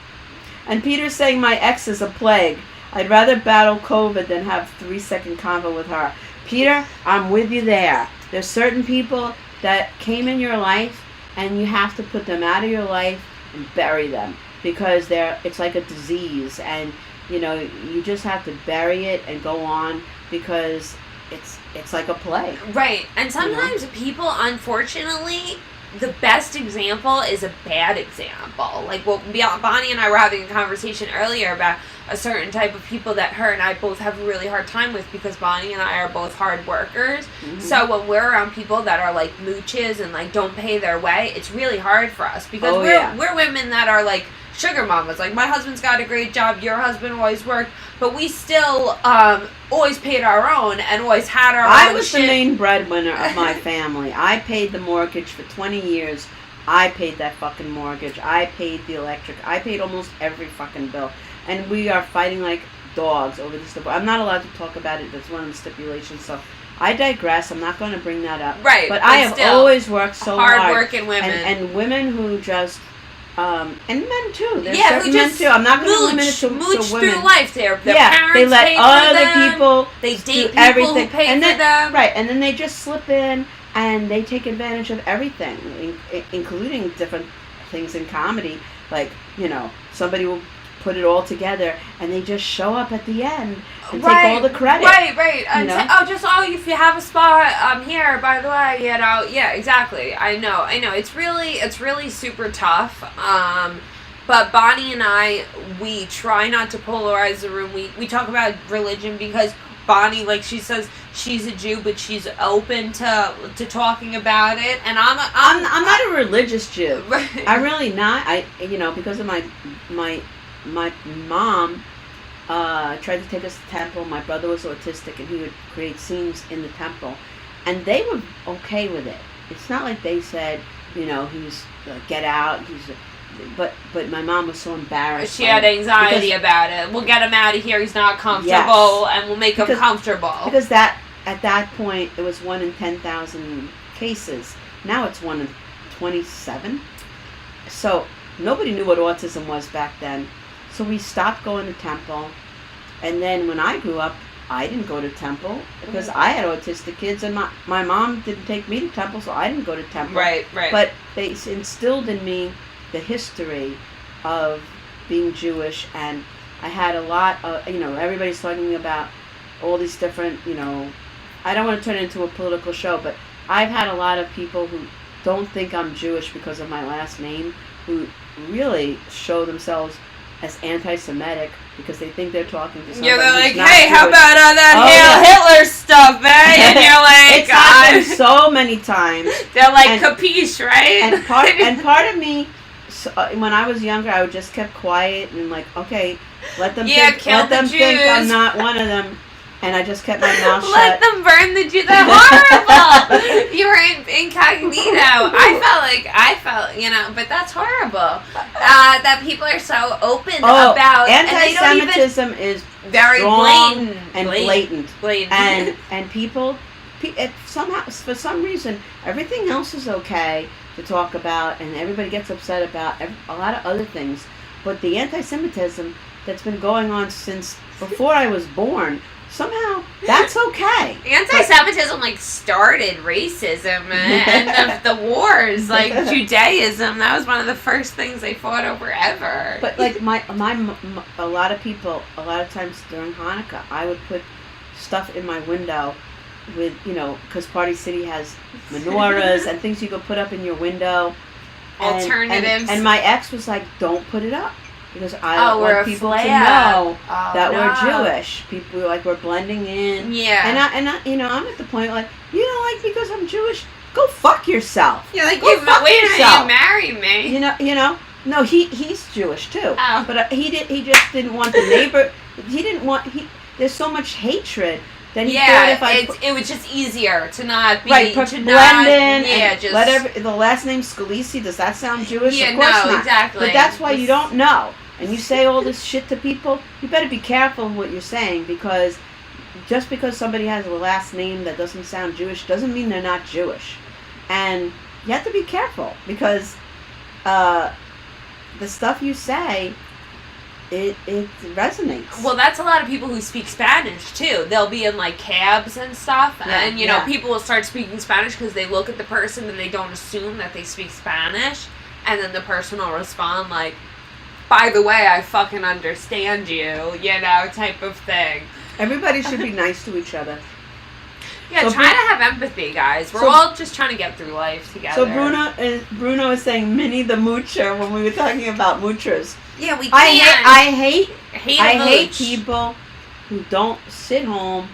And Peter's saying, my ex is a plague. I'd rather battle COVID than have 3-second convo with her. Peter, I'm with you there. There's certain people that came in your life, and you have to put them out of your life and bury them, because it's like a disease, and you just have to bury it and go on, because it's like a plague. Right. And sometimes people, unfortunately, the best example is a bad example. Like, Bonnie and I were having a conversation earlier about a certain type of people that her and I both have a really hard time with, because Bonnie and I are both hard workers. Mm-hmm. So when we're around people that are like mooches and like don't pay their way, it's really hard for us, because we're women that are like sugar mamas. Like, my husband's got a great job, your husband always worked, but we still always paid our own and always had our own I was shit. the main breadwinner of my family. I paid the mortgage for 20 years. I paid that fucking mortgage. I paid the electric. I paid almost every fucking bill. And we are fighting like dogs over this. I'm not allowed to talk about it. That's one of the stipulations. So I digress. I'm not going to bring that up. Right. But I have always worked so hard. Hard-working women. And women who just and men too. There's Yeah, certain who men just too. I'm not going to limit it to mooch women. through life. Their Yeah, parents they let pay for other them. people They do date people everything. who pay and for then, them. Right, and then they just slip in and they take advantage of everything, including different things in comedy. Like, somebody will put it all together and they just show up at the end and take all the credit. Right. And say, if you have a spot, I'm here, by the way, Yeah, exactly. I know. It's really super tough. But Bonnie and I, we try not to polarize the room. We talk about religion because Bonnie, like she says, she's a Jew, but she's open to talking about it. And I'm not a religious Jew. Right. I'm really not. Because of my mom tried to take us to the temple. My brother was autistic, and he would create scenes in the temple, and they were okay with it. It's not like they said, he's get out. But my mom was so embarrassed. She had anxiety about it. We'll get him out of here. He's not comfortable, and we'll make him comfortable. Because at that point, it was 1 in 10,000 cases. Now it's 1 in 27. So nobody knew what autism was back then. So we stopped going to temple. And then when I grew up, I didn't go to temple because I had autistic kids, and my mom didn't take me to temple, so I didn't go to temple. Right. But they instilled in me the history of being Jewish, and I had a lot of, everybody's talking about all these different, I don't want to turn it into a political show, but I've had a lot of people who don't think I'm Jewish because of my last name, who really show themselves as anti-Semitic because they think they're talking to somebody. Yeah, they're like, who's hey, not how Jewish. about all that Hitler stuff, eh? And you're like, it's happened so many times. They're like, capiche, right? And part of me, when I was younger, I would just kept quiet and like, okay, let them think I'm not one of them, and I just kept my mouth shut. Let them burn the Jews. They're horrible. You were incognito. I felt, but that's horrible. That people are so open about anti-Semitism is very strong blatant. And people, for some reason, everything else is okay to talk about, and everybody gets upset about a lot of other things. But the anti-Semitism that's been going on since before I was born, somehow that's okay. Anti-Semitism started racism and the wars, like Judaism. That was one of the first things they fought over ever. But a lot of people, a lot of times during Hanukkah, I would put stuff in my window with, because Party City has menorahs and things you could put up in your window. Alternatives. And my ex was like, don't put it up. Because I don't want people to know that we're Jewish. People we're blending in. Yeah. And I, I'm at the point you don't like because I'm Jewish? Go fuck yourself. You're like, wait a minute, you married me. No, he's Jewish too. Oh. But he just didn't want the neighbor. There's so much hatred. Then he thought it was just easier to not be blend in. Just let the last name Scalisi. Does that sound Jewish? Yeah, of course not. Exactly. But that's why you don't know, and you say all this shit to people. You better be careful of what you're saying, because just because somebody has a last name that doesn't sound Jewish doesn't mean they're not Jewish, and you have to be careful because the stuff you say. It resonates. Well, that's a lot of people who speak Spanish too. They'll be in cabs and stuff, and people will start speaking Spanish because they look at the person and they don't assume that they speak Spanish, and then the person will respond like, "By the way, I fucking understand you," type of thing. Everybody should be nice to each other. Yeah, try to have empathy, guys. We're all just trying to get through life together. So Bruno is saying Minnie the Moocher when we were talking about moochers. Yeah, we can. I hate people who don't sit home,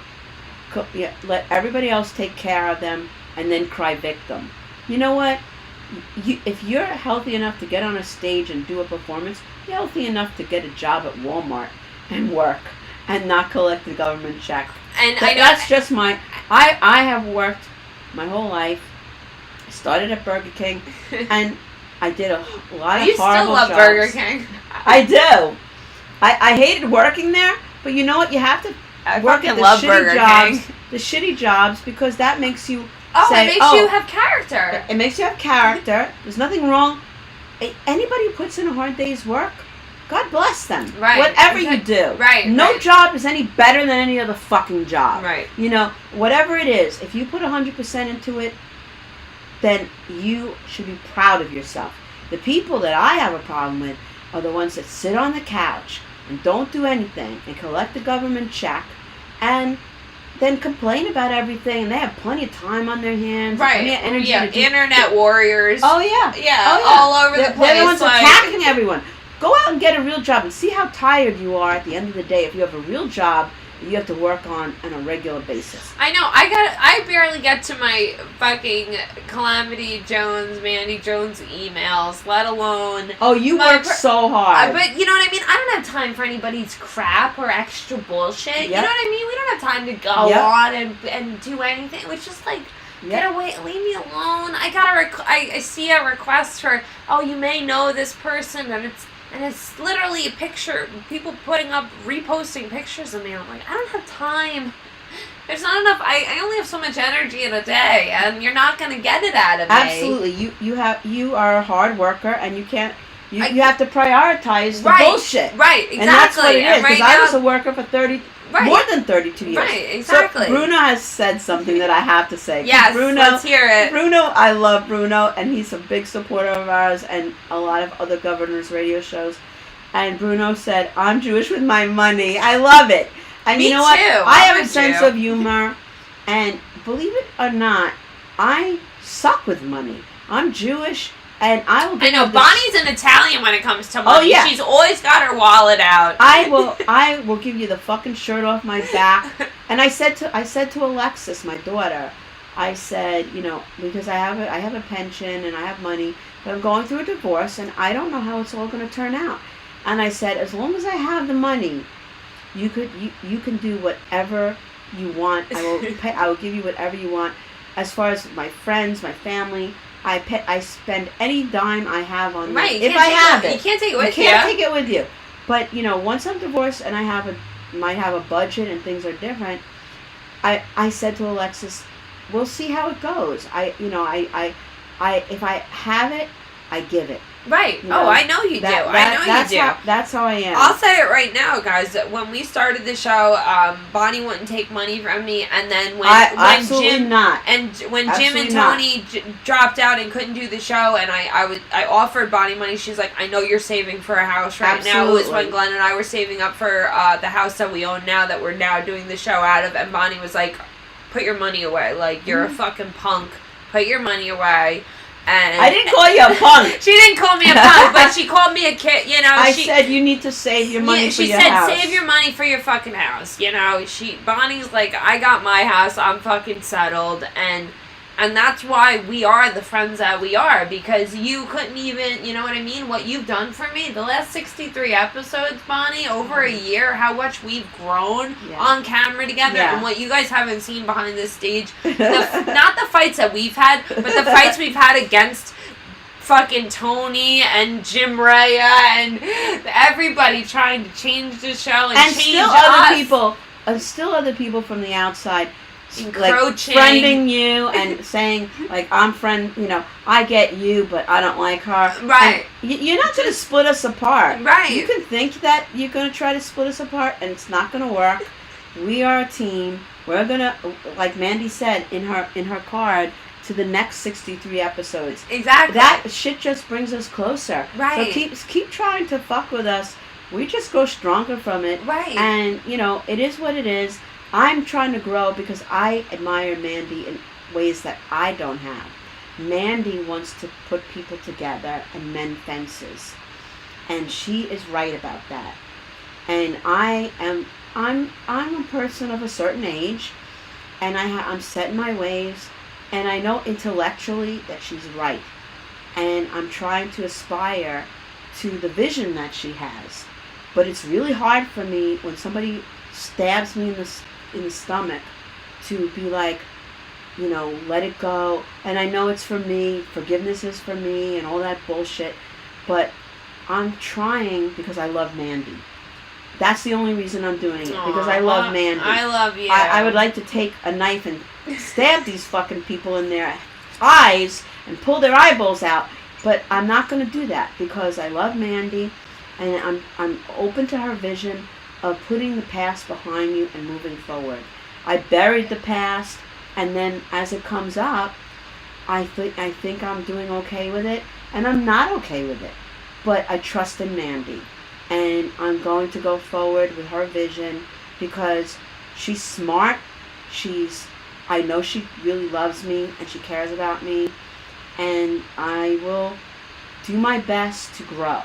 let everybody else take care of them, and then cry victim. You know what? If you're healthy enough to get on a stage and do a performance, you're healthy enough to get a job at Walmart and work and not collect the government check. And that's just I have worked my whole life. I started at Burger King, and I did a lot of horrible jobs. You still love Burger King? I do. I hated working there, but you know what? You have to work at the shitty jobs. The shitty jobs, because that makes you it makes you have character. It makes you have character. There's nothing wrong. anybody who puts in a hard day's work, God bless them. Right. Whatever you do. Right. No job is any better than any other fucking job. Right. You know, whatever it is, if you put 100% into it, then you should be proud of yourself. The people that I have a problem with are the ones that sit on the couch and don't do anything and collect the government check and then complain about everything, and they have plenty of time on their hands. Right. Plenty of energy to do. Internet warriors. Oh, yeah. Yeah, all over the place. They're the ones attacking everyone. Go out and get a real job and see how tired you are at the end of the day if you have a real job that you have to work on a regular basis. I know. I barely get to my fucking Calamity Jones, Mandy Jones emails, let alone... Oh, you work so hard. But you know what I mean? I don't have time for anybody's crap or extra bullshit. Yep. You know what I mean? We don't have time to go on and do anything. It was just like... Get away, leave me alone. I see a request for, oh, you may know this person, and it's literally a picture, people putting up, reposting pictures of me. I'm like, I don't have time. There's not enough. I only have so much energy in a day, and you're not gonna get it out of me. Absolutely, you are a hard worker, and you can't. You have to prioritize the bullshit. Right, exactly. And that's what it is. Because I was a worker for more than 32 years. Right, exactly. So Bruno has said something that I have to say. Yes, Bruno, let's hear it. Bruno, I love Bruno, and he's a big supporter of ours and a lot of other governors' radio shows. And Bruno said, "I'm Jewish with my money." I love it. And Me you know what? too. I have a sense of humor, and believe it or not, I suck with money. I'm Jewish. And I will. I know Bonnie's an Italian when it comes to money. Oh yeah, she's always got her wallet out. I will give you the fucking shirt off my back. And I said to Alexis, my daughter, I said, you know, because I have a pension and I have money, but I'm going through a divorce and I don't know how it's all going to turn out. And I said, as long as I have the money, you can do whatever you want. I will give you whatever you want. As far as my friends, my family. I spend any dime I have on me. Right, if I have it. You can't take it with you. You can't take it with you. But, you know, once I'm divorced and I might have a budget and things are different, I said to Alexis, we'll see how it goes. If I have it, I give it. Right. You know, I know you do. That's how I am. I'll say it right now, guys. That when we started the show, Bonnie wouldn't take money from me, and then when Jim and Tony dropped out and couldn't do the show, and I offered Bonnie money. She's like, I know you're saving for a house right now. It was when Glenn and I were saving up for the house that we own now, that we're now doing the show out of. And Bonnie was like, put your money away. Like, you're a fucking punk. Put your money away. And I didn't call you a punk. She didn't call me a punk, but she called me a kid. You know, I said you need to save your money for your house. She said save your money for your fucking house. You know, Bonnie's like, I got my house. I'm fucking settled, and that's why we are the friends that we are, because you couldn't even, you know what I mean? What you've done for me, the last 63 episodes, Bonnie, over a year, how much we've grown on camera together, and what you guys haven't seen behind this stage. Not the fights that we've had, but the fights we've had against fucking Tony and Jim Rhea and everybody trying to change the show and change still us. Still other people from the outside. Encroaching. Like friending you and saying, like, I get you, but I don't like her. Right. You're not going to split us apart. Right. You can think that you're going to try to split us apart, and it's not going to work. We are a team. We're going to, like Mandy said in her card, to the next 63 episodes. Exactly. That shit just brings us closer. Right. So keep trying to fuck with us. We just go stronger from it. Right. And, you know, it is what it is. I'm trying to grow because I admire Mandy in ways that I don't have. Mandy wants to put people together and mend fences. And she is right about that. And I'm a person of a certain age, and I'm set in my ways, and I know intellectually that she's right. And I'm trying to aspire to the vision that she has. But it's really hard for me when somebody stabs me in the stomach to be like, you know, let it go. And I know it's for me, forgiveness is for me, and all that bullshit. But I'm trying because I love Mandy. That's the only reason I'm doing it, because I love Mandy. I love you. I would like to take a knife and stab these fucking people in their eyes and pull their eyeballs out. But I'm not going to do that because I love Mandy, and I'm open to her vision of putting the past behind you and moving forward. I buried the past, and then as it comes up, I think I'm doing okay with it, and I'm not okay with it. But I trust in Mandy, and I'm going to go forward with her vision because she's smart. I know she really loves me and she cares about me, and I will do my best to grow.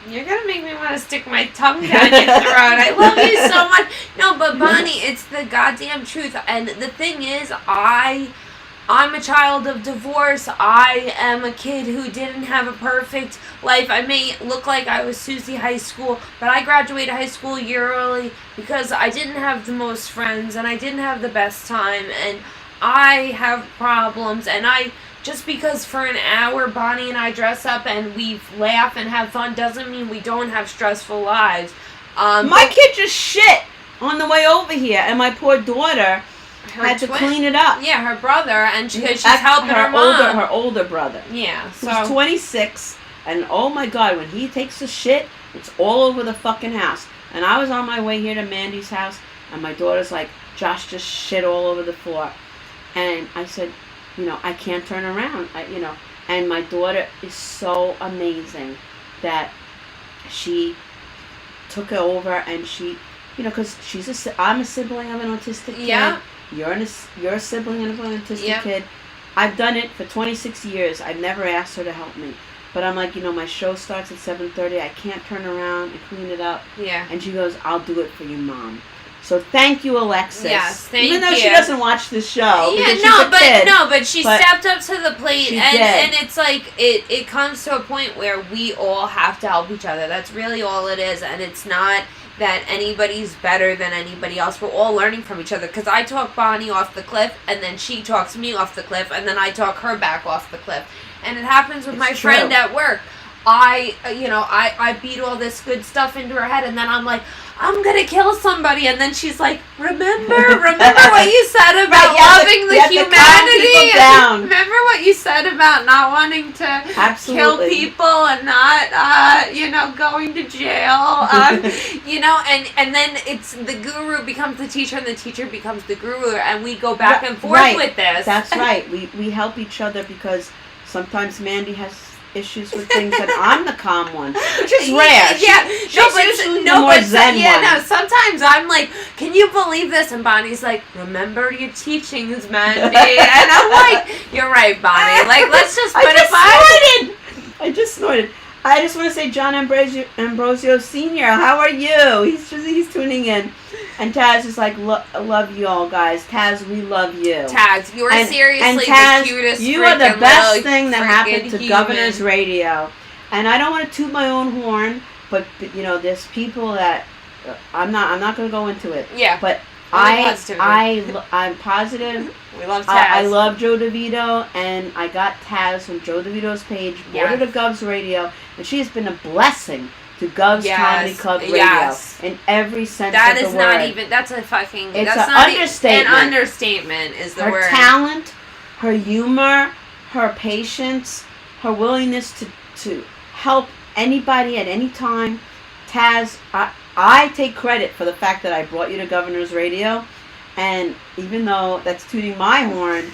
You're gonna make me want to stick my tongue down your throat. I love you so much. No, but Bonnie, it's the goddamn truth. And the thing is, I'm a child of divorce. I am a kid who didn't have a perfect life. I may look like I was Susie High School, but I graduated high school a year early because I didn't have the most friends and I didn't have the best time, and I have problems, and just because for an hour Bonnie and I dress up and we laugh and have fun doesn't mean we don't have stressful lives. My kid just shit on the way over here, and my poor daughter had to clean it up. Yeah, her brother, and she's helping her mom. Her older brother. Yeah, so who's 26, and oh my God, when he takes a shit, it's all over the fucking house. And I was on my way here to Mandy's house, and my daughter's like, Josh just shit all over the floor. And I said, I can't turn around. And my daughter is so amazing that she took it over, and she, because I'm a sibling of an autistic kid. Yeah. You're a sibling of an autistic kid. I've done it for 26 years. I've never asked her to help me. But I'm like, my show starts at 7:30. I can't turn around and clean it up. Yeah. And she goes, I'll do it for you, Mom. So thank you, Alexis. Yes, thank you. Even though she doesn't watch the show. Yeah, but she stepped up to the plate, and it's like it comes to a point where we all have to help each other. That's really all it is, and it's not that anybody's better than anybody else. We're all learning from each other, because I talk Bonnie off the cliff, and then she talks me off the cliff, and then I talk her back off the cliff. And it happens with my friend at work. I beat all this good stuff into her head, and then I'm like, I'm gonna kill somebody, and then she's like, remember what you said about loving the humanity? Remember what you said about not wanting to kill people and not, going to jail, and then it's the guru becomes the teacher, and the teacher becomes the guru, and we go back and forth with this. That's right. We help each other, because sometimes Mandy has issues with things, and I'm the calm one, which is rare. Sometimes I'm like, can you believe this? And Bonnie's like, remember your teachings, Mandy. And I'm like, you're right, Bonnie. Like, let's just put it by. I just snorted. I just want to say, John Ambrosio Sr., how are you? He's tuning in. And Taz is like, love you all, guys. Taz, we love you. Taz, you are seriously Taz, the cutest. You are the best thing that happened to Governor's Radio. And I don't want to toot my own horn, but there's people that I'm not going to go into it. Yeah. But I'm positive. We love Taz. I love Joe DeVito, and I got Taz from Joe DeVito's page, brought her to Gov's Radio, and she has been a blessing to Gov's Comedy Club Radio in every sense of the word. That is not even, that's a fucking, it's that's an not understatement. An understatement is the word. Her talent, her humor, her patience, her willingness to help anybody at any time. Taz, I take credit for the fact that I brought you to Governor's Radio, and even though that's tooting my horn,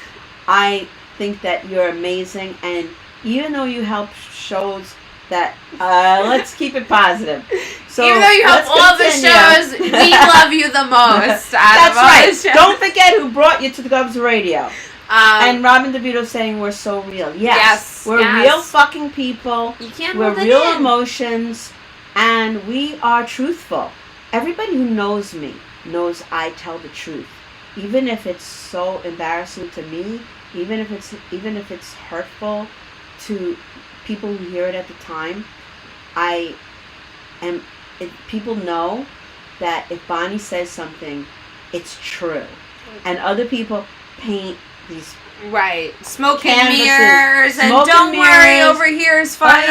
I think that you're amazing, and even though you help shows that, let's keep it positive. So even though you help all the shows, we love you the most. That's right. Don't forget who brought you to the Gov's Radio. And Robin DeVito saying we're so real. Yes. We're real fucking people. You can't We're hold it real in. Emotions, and we are truthful. Everybody who knows me knows I tell the truth, even if it's so embarrassing to me, even if it's hurtful to people who hear it at the time. People know that if Bonnie says something, it's true, and other people paint these smoke and mirrors, and don't worry, over here is fine.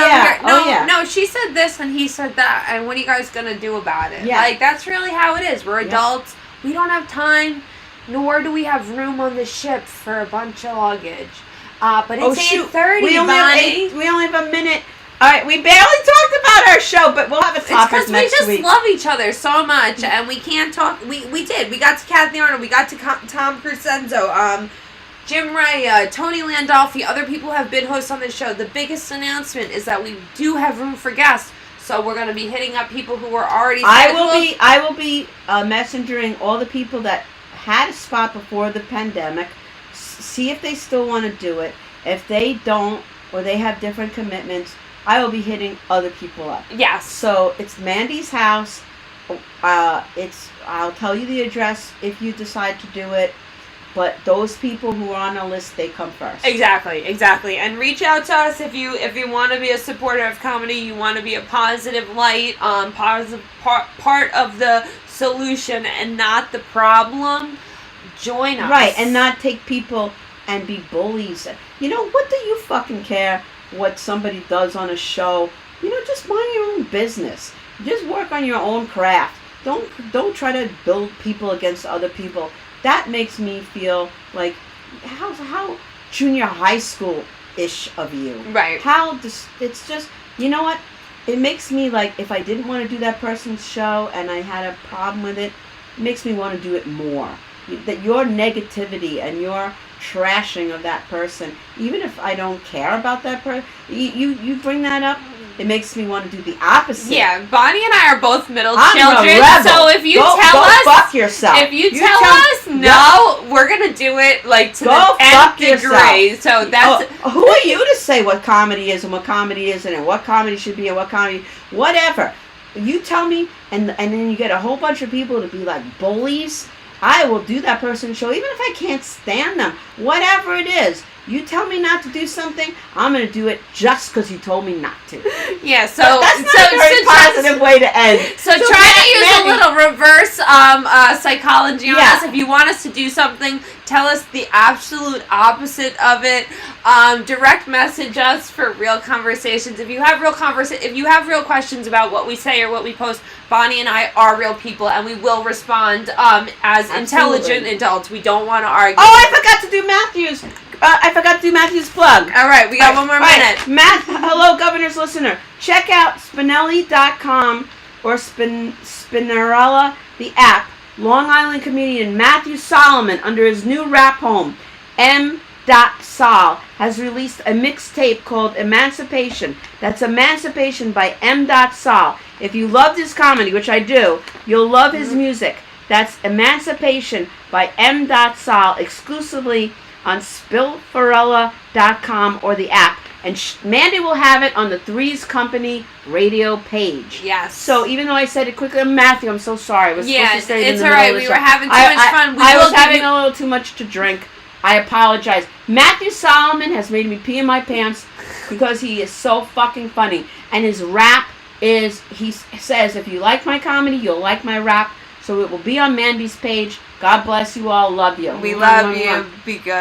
No, she said this and he said that, and what are you guys gonna do about it? Like, that's really how it is. We're adults. We don't have time, nor do we have room on the ship for a bunch of luggage. But it's 8:30, we only Bonnie. we only have a minute. All right, we barely talked about our show, but we'll have a topic next week. It's because we just love each other so much, and we can't talk. We did. We got to Kathy Arnold. We got to Tom Crusenzo, Jim Ray, Tony Landolfi. Other people have been hosts on this show. The biggest announcement is that we do have room for guests. So we're going to be hitting up people who were already scheduled. I will be messengering all the people that had a spot before the pandemic. See if they still want to do it. If they don't, or they have different commitments, I will be hitting other people up. Yes. So it's Mandy's house. I'll tell you the address if you decide to do it. But those people who are on the list, they come first. Exactly. And reach out to us if you want to be a supporter of comedy, you want to be a positive light, positive part of the solution and not the problem. Join us. Right, and not take people and be bullies. You know, what do you fucking care what somebody does on a show? You know, just mind your own business. Just work on your own craft. Don't try to build people against other people. That makes me feel like how junior high school-ish of you. Right. It's just, you know what? It makes me like, if I didn't want to do that person's show and I had a problem with it, it makes me want to do it more. That your negativity and your trashing of that person, even if I don't care about that person, you bring that up, it makes me want to do the opposite. Yeah, Bonnie and I are both middle I'm children, a rebel. so if you go tell us, fuck yourself. If you tell us no, we're gonna do it like to the nth degree. So that's who are you to say what comedy is and what comedy isn't, and what comedy should be and what comedy, whatever. You tell me, and then you get a whole bunch of people to be like bullies. I will do that person's show, even if I can't stand them. Whatever it is. You tell me not to do something, I'm going to do it just because you told me not to. Yeah, so that's not a very positive way to end. So try to use a little reverse psychology on us. If you want us to do something, tell us the absolute opposite of it. Direct message us for real conversations. If you have real questions about what we say or what we post, Bonnie and I are real people, and we will respond as intelligent adults. We don't want to argue. Oh, I forgot to do Matthew's. I forgot to do Matthew's plug. All right, we got one more minute. Hello, Governor's listener. Check out Spinelli.com or Spinnerella, the app. Long Island comedian Matthew Solomon, under his new rap home, M.Sol, has released a mixtape called Emancipation. That's Emancipation by M.Sol. If you loved his comedy, which I do, you'll love his music. That's Emancipation by M.Sol, exclusively on Spillfarella.com or the app. And Mandy will have it on the Three's Company radio page. Yes. So even though I said it quickly, Matthew, I'm so sorry. I was supposed to say it in the middle of the We show. were having too much fun. I was having a little too much to drink. I apologize. Matthew Solomon has made me pee in my pants because he is so fucking funny. And his rap is, he says, if you like my comedy, you'll like my rap. So it will be on Mandy's page. God bless you all. Love you. We love you. Be good.